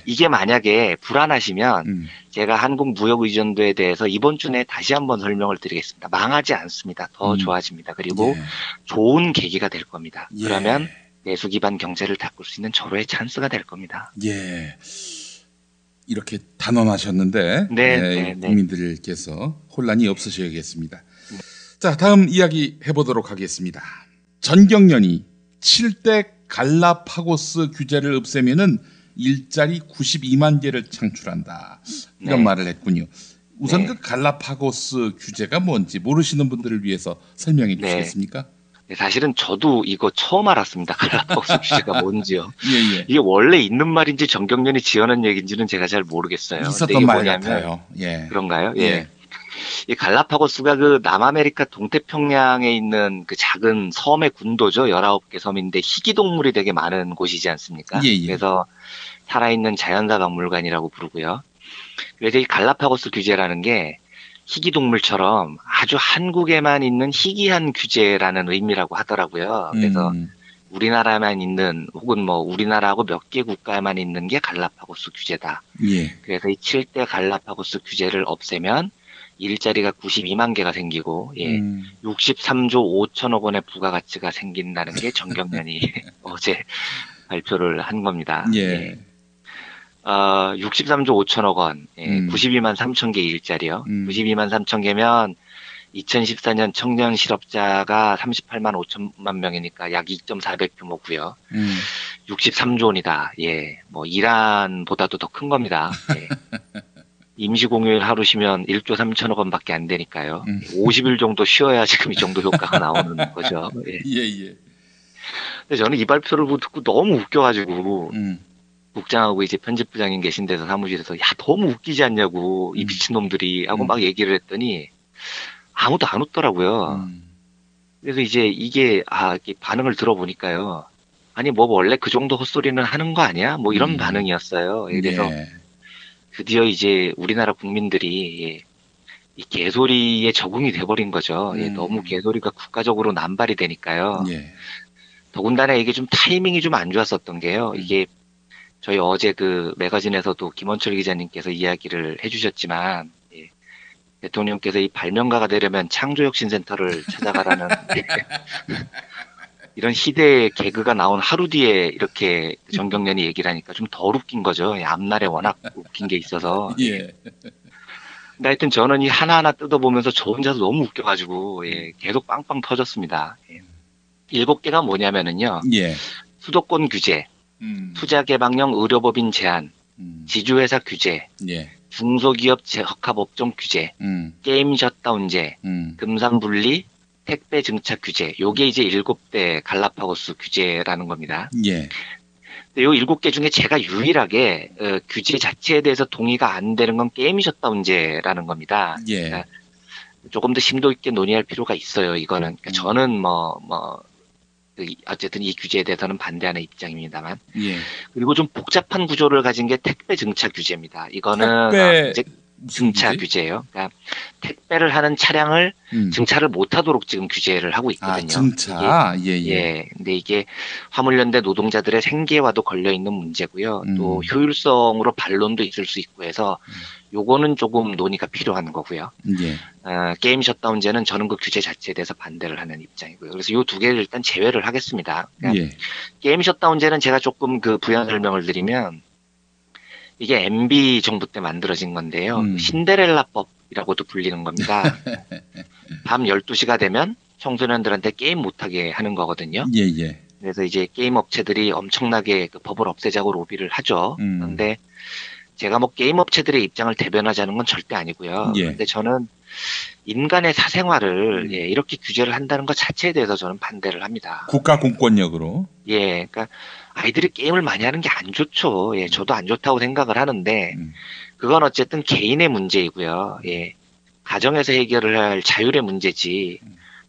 이게 만약에 불안하시면 제가 한국 무역 의존도에 대해서 이번 주 내에 다시 한번 설명을 드리겠습니다. 망하지 않습니다. 더 좋아집니다. 그리고 좋은 계기가 될 겁니다. 그러면 내수 기반 경제를 닦을 수 있는 절호의 찬스가 될 겁니다. 이렇게 단언하셨는데 국민들께서 혼란이 없으셔야겠습니다. 자, 다음 이야기 해보도록 하겠습니다. 전경련이 7대 갈라파고스 규제를 없애면은 일자리 92만 개를 창출한다. 이런 말을 했군요. 우선 그 갈라파고스 규제가 뭔지 모르시는 분들을 위해서 설명해 주시겠습니까? 사실은 저도 이거 처음 알았습니다. 갈라파고스 규제가 뭔지요. 이게 원래 있는 말인지 전경련이 지어낸 얘기인지는 제가 잘 모르겠어요. 있었던 말 같아요. 그런가요? 이 갈라파고스가 그 남아메리카 동태평양에 있는 그 작은 섬의 군도죠. 19개 섬인데 희귀동물이 되게 많은 곳이지 않습니까? 그래서 살아있는 자연사 박물관이라고 부르고요. 그래서 이 갈라파고스 규제라는 게 희귀동물처럼 아주 한국에만 있는 희귀한 규제라는 의미라고 하더라고요. 그래서 우리나라만 있는 혹은 뭐 우리나라하고 몇 개 국가에만 있는 게 갈라파고스 규제다. 그래서 이 7대 갈라파고스 규제를 없애면 일자리가 92만 개가 생기고 63조 5천억 원의 부가가치가 생긴다는 게 전경련이 어제 발표를 한 겁니다. 63조 5천억 원, 92만 3천 개 일자리요. 92만 3천 개면 2014년 청년 실업자가 38만 5천만 명이니까 약 2.4배 규모고요. 63조 원이다. 예, 뭐 이란보다도 더 큰 겁니다. 예. 임시공휴일 하루 쉬면 1조 3천억 원밖에 안 되니까요. 50일 정도 쉬어야 지금 이 정도 효과가 나오는 거죠. 예. 예. 근데 저는 이 발표를 듣고 너무 웃겨가지고 국장하고 이제 편집부장님 계신 데서 사무실에서 야 너무 웃기지 않냐고 이 미친놈들이 하고 막 얘기를 했더니 아무도 안 웃더라고요. 그래서 이제 이게 이렇게 반응을 들어보니까요. 아니 뭐 원래 그 정도 헛소리는 하는 거 아니야? 뭐 이런 반응이었어요. 그래서 드디어 이제 우리나라 국민들이 이 개소리에 적응이 돼버린 거죠. 예, 너무 개소리가 국가적으로 남발이 되니까요. 더군다나 이게 좀 타이밍이 좀 안 좋았었던 게요. 이게 저희 어제 그 매거진에서도 김원철 기자님께서 이야기를 해주셨지만 대통령께서 이 발명가가 되려면 창조혁신센터를 찾아가라는 이런 희대의 개그가 나온 하루 뒤에 이렇게 정경련이 얘기를 하니까 좀 덜 웃긴 거죠. 앞날에 워낙 웃긴 게 있어서. 근데 하여튼 저는 이 하나하나 뜯어보면서 저 혼자서 너무 웃겨가지고 계속 빵빵 터졌습니다. 7개가 뭐냐면은요. 수도권 규제, 투자개방형 의료법인 제한, 지주회사 규제, 중소기업 적합업종 규제, 게임 셧다운제, 금산분리, 택배 증차 규제, 요게 이제 7대 갈라파고스 규제라는 겁니다. 근데 요 7개 중에 제가 유일하게 규제 자체에 대해서 동의가 안 되는 건 게임 셧다운제라는 겁니다. 그러니까 조금 더 심도 있게 논의할 필요가 있어요. 이거는 그러니까 저는 어쨌든 이 규제에 대해서는 반대하는 입장입니다만. 그리고 좀 복잡한 구조를 가진 게 택배 증차 규제입니다. 이거는 이제 증차 규제예요. 그러니까 택배를 하는 차량을 증차를 못하도록 지금 규제를 하고 있거든요. 증차. 근데 이게 화물연대 노동자들의 생계와도 걸려 있는 문제고요. 또 효율성으로 반론도 있을 수 있고 해서 요거는 조금 논의가 필요한 거고요. 게임 셧다운제는 저는 그 규제 자체에 대해서 반대를 하는 입장이고요. 그래서 요 두 개를 일단 제외를 하겠습니다. 그러니까 게임 셧다운제는 제가 조금 그 부연 설명을 드리면 이게 MB 정부 때 만들어진 건데요. 신데렐라법이라고도 불리는 겁니다. 밤 12시가 되면 청소년들한테 게임 못하게 하는 거거든요. 그래서 이제 게임 업체들이 엄청나게 그 법을 없애자고 로비를 하죠. 그런데 제가 뭐 게임 업체들의 입장을 대변하자는 건 절대 아니고요. 근데 저는 인간의 사생활을 이렇게 규제를 한다는 것 자체에 대해서 저는 반대를 합니다. 국가 공권력으로. 그러니까 아이들이 게임을 많이 하는 게 안 좋죠. 저도 안 좋다고 생각을 하는데 그건 어쨌든 개인의 문제이고요. 가정에서 해결을 할 자율의 문제지.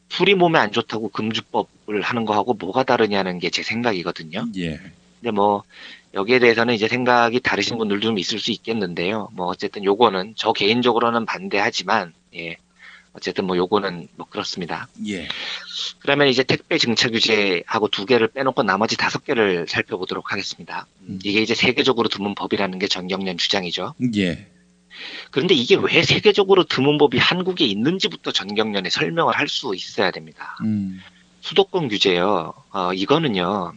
풀이 몸에 안 좋다고 금주법을 하는 거하고 뭐가 다르냐는 게 제 생각이거든요. 근데 뭐 여기에 대해서는 이제 생각이 다르신 분들도 좀 있을 수 있겠는데요. 뭐 어쨌든 요거는 저 개인적으로는 반대하지만 어쨌든 뭐 요거는 뭐 그렇습니다. 그러면 이제 택배 증차 규제하고 2개를 빼놓고 나머지 5개를 살펴보도록 하겠습니다. 이게 이제 세계적으로 드문 법이라는 게 정경련 주장이죠. 그런데 이게 왜 세계적으로 드문 법이 한국에 있는지부터 정경련에 설명을 할 수 있어야 됩니다. 수도권 규제요. 이거는요.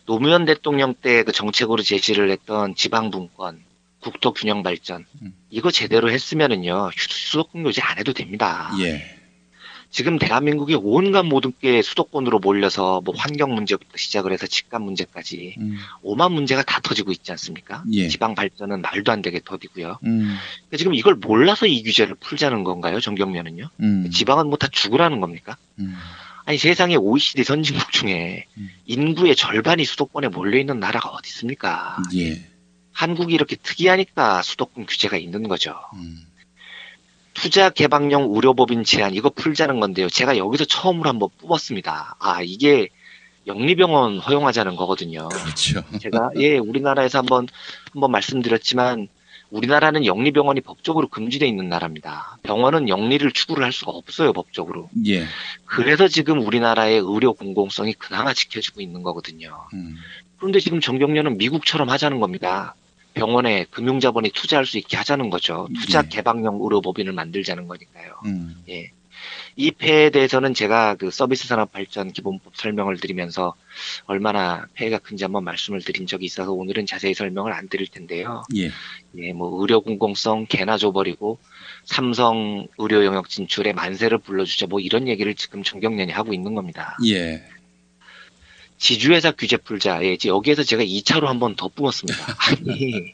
노무현 대통령 때 그 정책으로 제시를 했던 지방분권, 국토균형 발전 이거 제대로 했으면은요 수도권 규제 안 해도 됩니다. 지금 대한민국이 온갖 모든 게 수도권으로 몰려서 뭐 환경 문제부터 시작을 해서 집값 문제까지 오만 문제가 다 터지고 있지 않습니까? 지방 발전은 말도 안 되게 터지고요. 지금 이걸 몰라서 이 규제를 풀자는 건가요? 정경련은요? 지방은 뭐 다 죽으라는 겁니까? 아니 세상에 OECD 선진국 중에 인구의 절반이 수도권에 몰려있는 나라가 어디 있습니까? 한국이 이렇게 특이하니까 수도권 규제가 있는 거죠. 투자 개방형 의료법인 제한 이거 풀자는 건데요. 제가 여기서 처음으로 한번 뽑았습니다. 이게 영리병원 허용하자는 거거든요. 그렇죠. 제가 우리나라에서 한번 말씀드렸지만 우리나라는 영리병원이 법적으로 금지되어 있는 나라입니다. 병원은 영리를 추구를 할 수가 없어요, 법적으로. 그래서 지금 우리나라의 의료 공공성이 그나마 지켜지고 있는 거거든요. 그런데 지금 정경련은 미국처럼 하자는 겁니다. 병원에 금융자본이 투자할 수 있게 하자는 거죠. 투자 개방형 의료법인을 만들자는 거니까요. 이 폐해에 대해서는 제가 그 서비스 산업 발전 기본법 설명을 드리면서 얼마나 폐해가 큰지 한번 말씀을 드린 적이 있어서 오늘은 자세히 설명을 안 드릴 텐데요. 예. 예, 뭐 의료 공공성 개나 줘버리고 삼성 의료 영역 진출에 만세를 불러주자 뭐 이런 얘기를 지금 정경련이 하고 있는 겁니다. 예. 지주회사 규제 풀자. 예, 여기에서 제가 2차로 한번 더 뿜었습니다. 아니,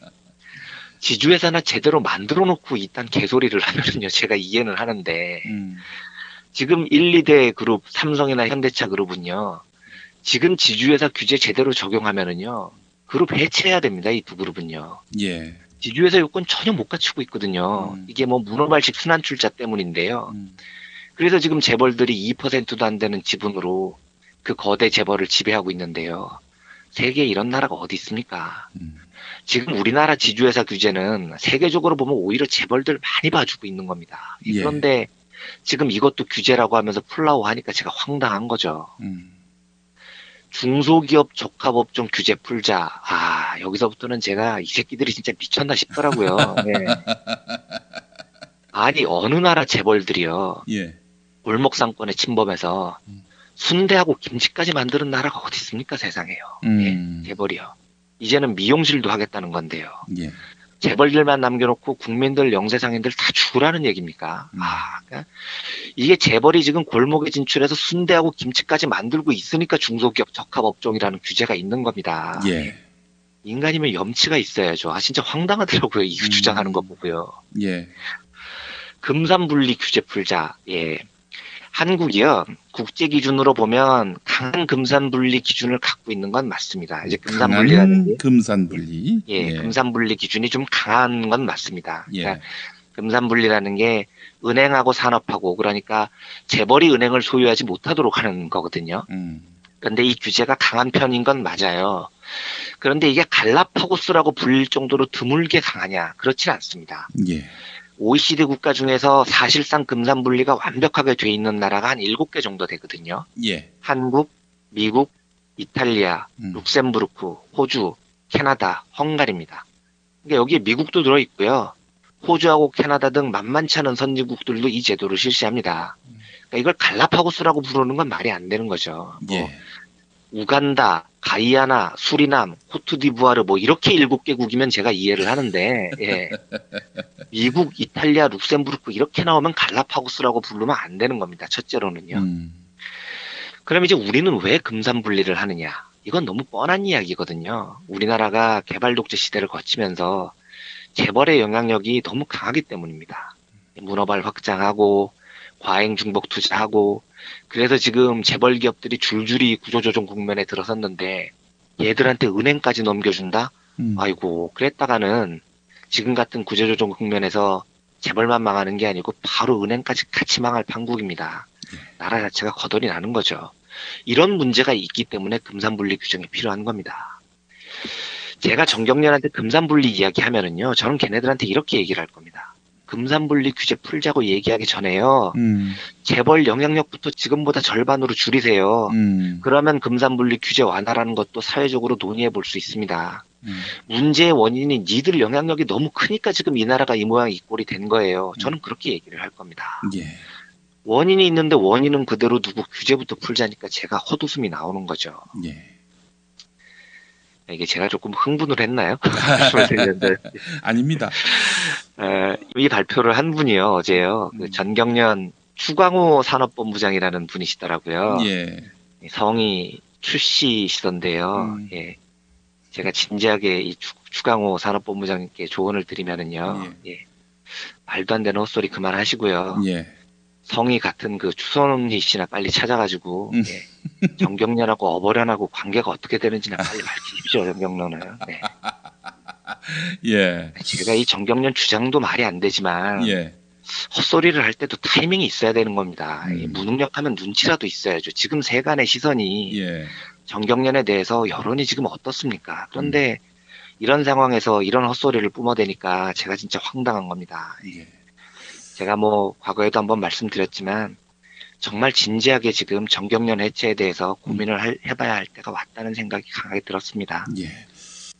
지주회사나 제대로 만들어 놓고 이딴 개소리를 하면은요, 제가 이해는 하는데, 지금 1, 2대 그룹, 삼성이나 현대차 그룹은요, 지금 지주회사 규제 제대로 적용하면은요, 그룹 해체해야 됩니다, 이 두 그룹은요. 예. 지주회사 요건 전혀 못 갖추고 있거든요. 이게 뭐 문어발식 순환출자 때문인데요. 그래서 지금 재벌들이 2%도 안 되는 지분으로 그 거대 재벌을 지배하고 있는데요. 세계에 이런 나라가 어디 있습니까? 지금 우리나라 지주회사 규제는 세계적으로 보면 오히려 재벌들 많이 봐주고 있는 겁니다. 예. 그런데 지금 이것도 규제라고 하면서 풀라고 하니까 제가 황당한 거죠. 중소기업 적합업종 규제 풀자. 아, 여기서부터는 제가 이 새끼들이 진짜 미쳤나 싶더라고요. 네. 아니, 어느 나라 재벌들이요. 예. 골목상권에 침범해서 순대하고 김치까지 만드는 나라가 어디 있습니까, 세상에요. 예, 재벌이요. 이제는 미용실도 하겠다는 건데요. 예. 재벌들만 남겨놓고 국민들, 영세상인들 다 죽으라는 얘기입니까? 아, 그러니까 이게 재벌이 지금 골목에 진출해서 순대하고 김치까지 만들고 있으니까 중소기업 적합업종이라는 규제가 있는 겁니다. 예. 인간이면 염치가 있어야죠. 아, 진짜 황당하더라고요. 이거 주장하는 거 보고요. 예. 금산분리 규제 풀자. 예. 한국이요, 국제 기준으로 보면 강한 금산분리 기준을 갖고 있는 건 맞습니다. 이제 금산분리라는 게, 금산분리. 예, 금산분리 기준이 좀 강한 건 맞습니다. 예. 그러니까 금산분리라는 게 은행하고 산업하고, 그러니까 재벌이 은행을 소유하지 못하도록 하는 거거든요. 그런데 이 규제가 강한 편인 건 맞아요. 그런데 이게 갈라파고스라고 불릴 정도로 드물게 강하냐? 그렇진 않습니다. 예. OECD 국가 중에서 사실상 금산분리가 완벽하게 돼 있는 나라가 한 7개 정도 되거든요. 예. 한국, 미국, 이탈리아, 룩셈부르크, 호주, 캐나다, 헝가리입니다. 그러니까 여기에 미국도 들어있고요. 호주하고 캐나다 등 만만치 않은 선진국들도 이 제도를 실시합니다. 그러니까 이걸 갈라파고스라고 부르는 건 말이 안 되는 거죠. 뭐 우간다, 가이아나, 수리남, 코트디부아르 뭐 이렇게 7개국이면 제가 이해를 하는데, 예. 미국, 이탈리아, 룩셈부르크 이렇게 나오면 갈라파고스라고 부르면 안 되는 겁니다. 첫째로는요. 그럼 이제 우리는 왜 금산분리를 하느냐? 이건 너무 뻔한 이야기거든요. 우리나라가 개발 독재 시대를 거치면서 재벌의 영향력이 너무 강하기 때문입니다. 문어발 확장하고 과잉 중복 투자하고, 그래서 지금 재벌 기업들이 줄줄이 구조조정 국면에 들어섰는데 얘들한테 은행까지 넘겨준다? 아이고, 그랬다가는 지금 같은 구조조정 국면에서 재벌만 망하는 게 아니고 바로 은행까지 같이 망할 판국입니다. 나라 자체가 거덜이 나는 거죠. 이런 문제가 있기 때문에 금산분리 규정이 필요한 겁니다. 제가 정경련한테 금산분리 이야기하면은요, 저는 걔네들한테 이렇게 얘기를 할 겁니다. 금산분리 규제 풀자고 얘기하기 전에요, 재벌 영향력부터 지금보다 절반으로 줄이세요. 그러면 금산분리 규제 완화라는 것도 사회적으로 논의해 볼 수 있습니다. 문제의 원인이 니들 영향력이 너무 크니까 지금 이 나라가 이 모양 이 꼴이 된 거예요. 저는 그렇게 얘기를 할 겁니다. 예. 원인이 있는데 원인은 그대로 두고 규제부터 풀자니까 제가 헛웃음이 나오는 거죠. 예. 이게 제가 조금 흥분을 했나요? 아닙니다. 이 발표를 한 분이요, 어제요. 그 전경련 추광호 산업본부장이라는 분이시더라고요. 예. 성이 추씨시던데요. 예. 제가 진지하게 이 추광호 산업본부장님께 조언을 드리면은요, 예. 말도 안 되는 헛소리 그만하시고요. 예. 성이 같은 그 추선희 씨나 빨리 찾아가지고, 예. 정경련하고 어버련하고 관계가 어떻게 되는지나 빨리 밝히십시오, 정경련은. 네. 예. 제가 이 정경련 주장도 말이 안 되지만, 예. 헛소리를 할 때도 타이밍이 있어야 되는 겁니다. 무능력하면 눈치라도 있어야죠. 지금 세간의 시선이 정경련에 대해서 여론이 지금 어떻습니까? 그런데 이런 상황에서 이런 헛소리를 뿜어대니까 제가 진짜 황당한 겁니다. 제가 뭐 과거에도 한번 말씀드렸지만 정말 진지하게 지금 정경련 해체에 대해서 고민을 해봐야 할 때가 왔다는 생각이 강하게 들었습니다. 예.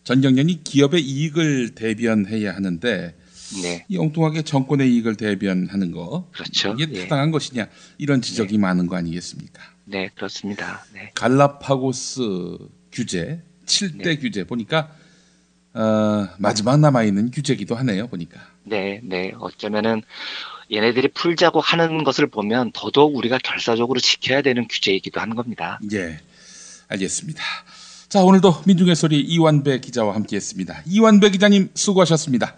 전경련이 기업의 이익을 대변해야 하는데 네. 이 엉뚱하게 정권의 이익을 대변하는 거. 그렇죠. 이게 타당한 것이냐 이런 지적이 많은 거 아니겠습니까? 네, 그렇습니다. 네. 갈라파고스 규제, 7대 규제 보니까 마지막 남아있는 규제기도 하네요. 보니까. 네, 네. 어쩌면은 얘네들이 풀자고 하는 것을 보면 더더욱 우리가 결사적으로 지켜야 되는 규제이기도 한 겁니다. 예, 알겠습니다. 자, 오늘도 민중의 소리 이완배 기자와 함께했습니다. 이완배 기자님 수고하셨습니다.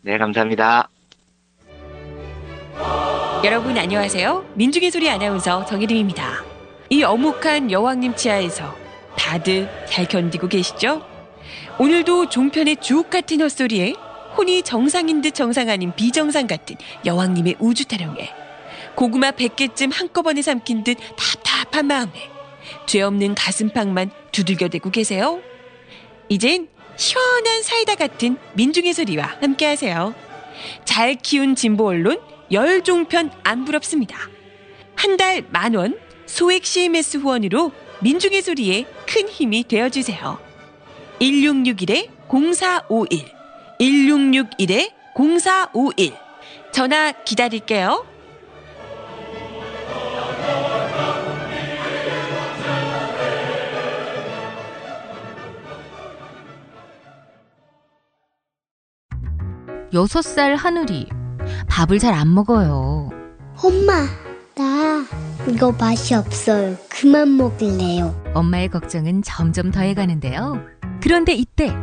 네, 감사합니다. 여러분 안녕하세요. 민중의 소리 아나운서 정혜림입니다. 이 어묵한 여왕님 치하에서 다들 잘 견디고 계시죠? 오늘도 종편의 주옥 같은 헛소리에 혼이 정상인 듯 정상 아닌 비정상 같은 여왕님의 우주 타령에 고구마 100개쯤 한꺼번에 삼킨 듯 답답한 마음에 죄 없는 가슴팍만 두들겨대고 계세요. 이젠 시원한 사이다 같은 민중의 소리와 함께하세요. 잘 키운 진보 언론 열종편 안 부럽습니다. 한 달 10,000원 소액 CMS 후원으로 민중의 소리에 큰 힘이 되어주세요. 1661-0451 1661-0451 전화 기다릴게요. 여섯 살 하늘이 밥을 잘 안 먹어요. 엄마, 나 이거 맛이 없어요. 그만 먹을래요. 엄마의 걱정은 점점 더해가는데요. 그런데 이때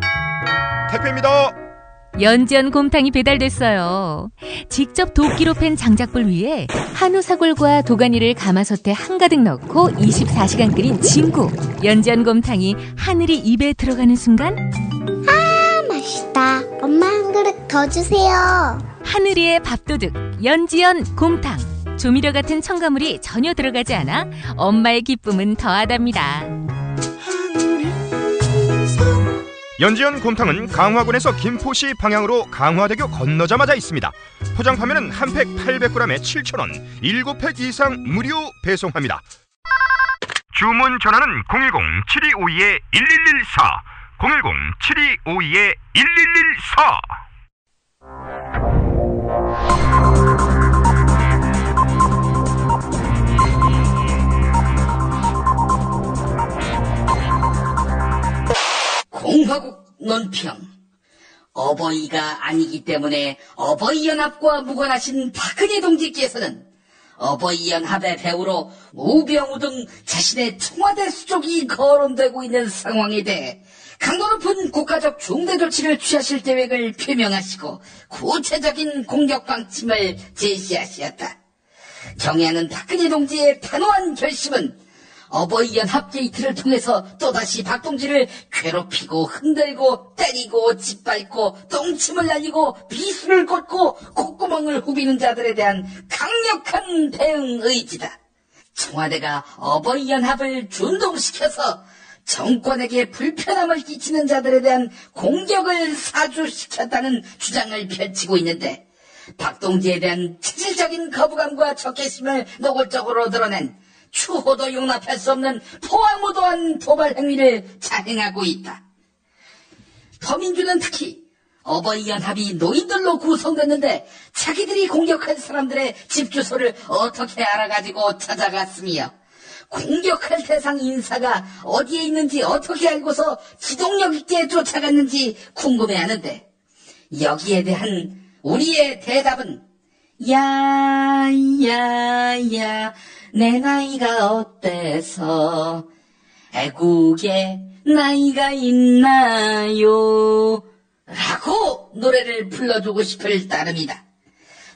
택배입니다. 연지연 곰탕이 배달됐어요. 직접 도끼로 팬 장작불 위에 한우 사골과 도가니를 가마솥에 한가득 넣고 24시간 끓인 진구. 연지연 곰탕이 하늘이 입에 들어가는 순간 맛있다. 엄마 한 그릇 더 주세요. 하늘이의 밥도둑 연지연 곰탕. 조미료 같은 첨가물이 전혀 들어가지 않아 엄마의 기쁨은 더하답니다. 연지연 곰탕은 강화군에서 김포시 방향으로 강화대교 건너자마자 있습니다. 포장 판매는 한 팩 800g에 7,000원, 7팩 이상 무료 배송합니다. 주문 전화는 010-7252-1114, 010-7252-1114. 공화국 논평. 어버이가 아니기 때문에 어버이연합과 무관하신 박근혜 동지께서는 어버이연합의 배우로 우병우 등 자신의 청와대 수족이 거론되고 있는 상황에 대해 강도 높은 국가적 중대 조치를 취하실 계획을 표명하시고 구체적인 공격 방침을 제시하셨다. 경애하는 박근혜 동지의 단호한 결심은 어버이연합 게이트를 통해서 또다시 박동지를 괴롭히고 흔들고 때리고 짓밟고 똥침을 날리고 비수를 꽂고 콧구멍을 후비는 자들에 대한 강력한 대응 의지다. 청와대가 어버이연합을 준동시켜서 정권에게 불편함을 끼치는 자들에 대한 공격을 사주시켰다는 주장을 펼치고 있는데 박동지에 대한 체질적인 거부감과 적개심을 노골적으로 드러낸 추호도 용납할 수 없는 포악무도한 도발 행위를 자행하고 있다. 더민주는 특히 어버이연합이 노인들로 구성됐는데 자기들이 공격한 사람들의 집 주소를 어떻게 알아가지고 찾아갔으며 공격할 대상 인사가 어디에 있는지 어떻게 알고서 지동력 있게 쫓아갔는지 궁금해하는데 여기에 대한 우리의 대답은 야야야 내 나이가 어때서 애국에 나이가 있나요? 라고 노래를 불러주고 싶을 따름이다.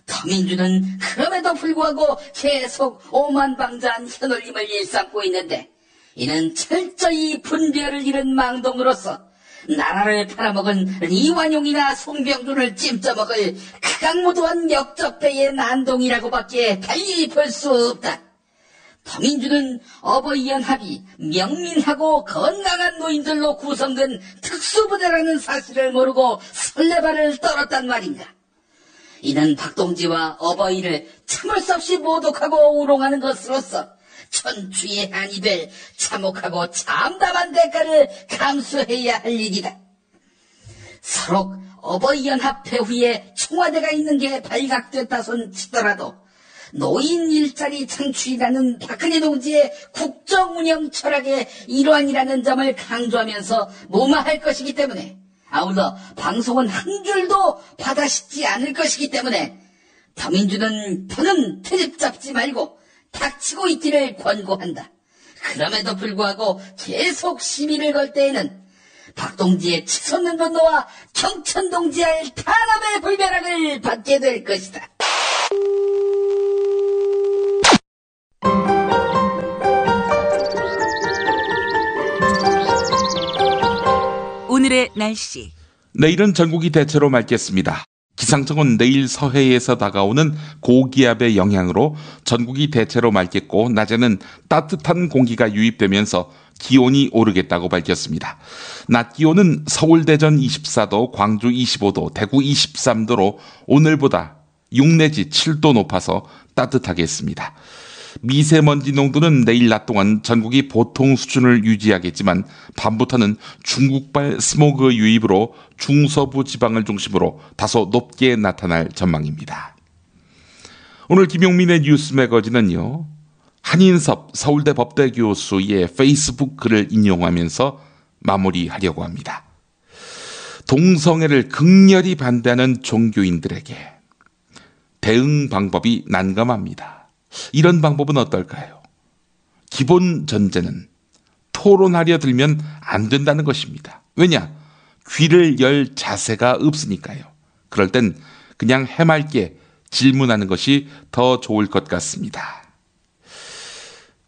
더민주는 그럼에도 불구하고 계속 오만방자한 현올림을 일삼고 있는데 이는 철저히 분별을 잃은 망동으로서 나라를 팔아먹은 리완용이나 송병준을 찜쪄먹을 극악무도한 역적배의 난동이라고밖에 달리 볼 수 없다. 더민주는 어버이연합이 명민하고 건강한 노인들로 구성된 특수부대라는 사실을 모르고 설레발을 떨었단 말인가. 이는 박동지와 어버이를 참을 수 없이 모독하고 우롱하는 것으로서 천추의 한이 될 참혹하고 참담한 대가를 감수해야 할 일이다. 서로 어버이연합회 후에 청와대가 있는 게 발각됐다 손 치더라도 노인 일자리 창출이라는 박근혜 동지의 국정운영 철학의 일환이라는 점을 강조하면서 무마할 것이기 때문에, 아울러 방송은 한 줄도 받아씻지 않을 것이기 때문에 더민주는 더는 트집 잡지 말고 닥치고 있기를 권고한다. 그럼에도 불구하고 계속 시비를 걸 때에는 박동지의 치솟는 분노와 경천동지의 탄압의 불벼락을 받게 될 것이다. 오늘의 날씨. 내일은 전국이 대체로 맑겠습니다. 기상청은 내일 서해에서 다가오는 고기압의 영향으로 전국이 대체로 맑겠고 낮에는 따뜻한 공기가 유입되면서 기온이 오르겠다고 밝혔습니다. 낮 기온은 서울 대전 24도, 광주 25도, 대구 23도로 오늘보다 6 내지 7도 높아서 따뜻하겠습니다. 미세먼지 농도는 내일 낮 동안 전국이 보통 수준을 유지하겠지만 밤부터는 중국발 스모그 유입으로 중서부 지방을 중심으로 다소 높게 나타날 전망입니다. 오늘 김용민의 뉴스 매거진은요, 한인섭 서울대 법대 교수의 페이스북 글을 인용하면서 마무리하려고 합니다. 동성애를 극렬히 반대하는 종교인들에게 대응 방법이 난감합니다. 이런 방법은 어떨까요? 기본 전제는 토론하려 들면 안 된다는 것입니다. 왜냐? 귀를 열 자세가 없으니까요. 그럴 땐 그냥 해맑게 질문하는 것이 더 좋을 것 같습니다.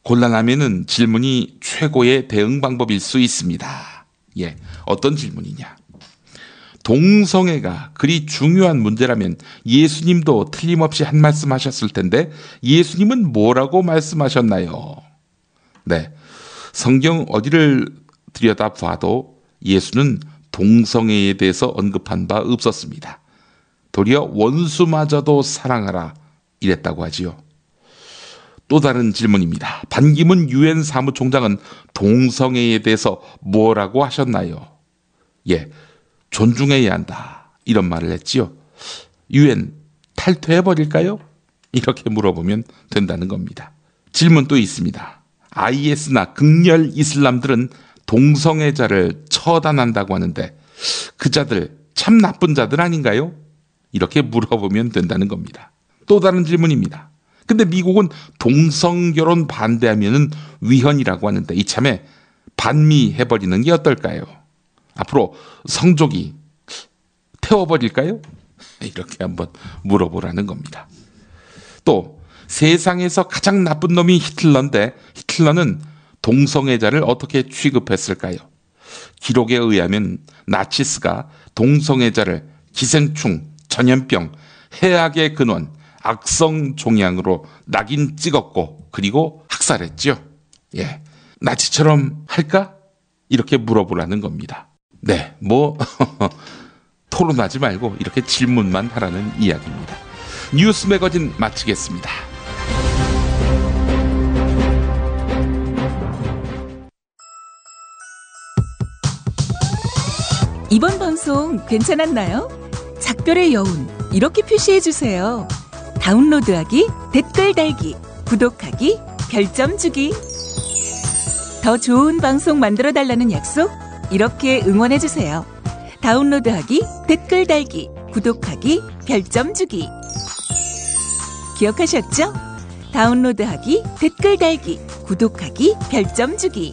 곤란하면은 질문이 최고의 대응 방법일 수 있습니다. 예, 어떤 질문이냐? 동성애가 그리 중요한 문제라면 예수님도 틀림없이 한 말씀 하셨을 텐데 예수님은 뭐라고 말씀하셨나요? 네, 성경 어디를 들여다봐도 예수는 동성애에 대해서 언급한 바 없었습니다. 도리어 원수마저도 사랑하라 이랬다고 하지요. 또 다른 질문입니다. 반기문 유엔 사무총장은 동성애에 대해서 뭐라고 하셨나요? 예, 존중해야 한다 이런 말을 했지요. 유엔 탈퇴해버릴까요? 이렇게 물어보면 된다는 겁니다. 질문 또 있습니다. IS나 극렬 이슬람들은 동성애자를 처단한다고 하는데 그 자들 참 나쁜 자들 아닌가요? 이렇게 물어보면 된다는 겁니다. 또 다른 질문입니다. 근데 미국은 동성결혼 반대하면은 위헌이라고 하는데 이참에 반미해버리는 게 어떨까요? 앞으로 성족이 태워버릴까요? 이렇게 한번 물어보라는 겁니다. 또 세상에서 가장 나쁜 놈이 히틀러인데 히틀러는 동성애자를 어떻게 취급했을까요? 기록에 의하면 나치스가 동성애자를 기생충, 전염병, 해악의 근원, 악성 종양으로 낙인 찍었고 그리고 학살했죠. 예, 나치처럼 할까? 이렇게 물어보라는 겁니다. 네, 토론하지 말고 이렇게 질문만 하라는 이야기입니다. 뉴스 매거진 마치겠습니다. 이번 방송 괜찮았나요? 작별의 여운 이렇게 표시해주세요. 다운로드하기, 댓글 달기, 구독하기, 별점 주기. 더 좋은 방송 만들어달라는 약속 이렇게 응원해주세요. 다운로드하기, 댓글 달기, 구독하기, 별점 주기. 기억하셨죠? 다운로드하기, 댓글 달기, 구독하기, 별점 주기.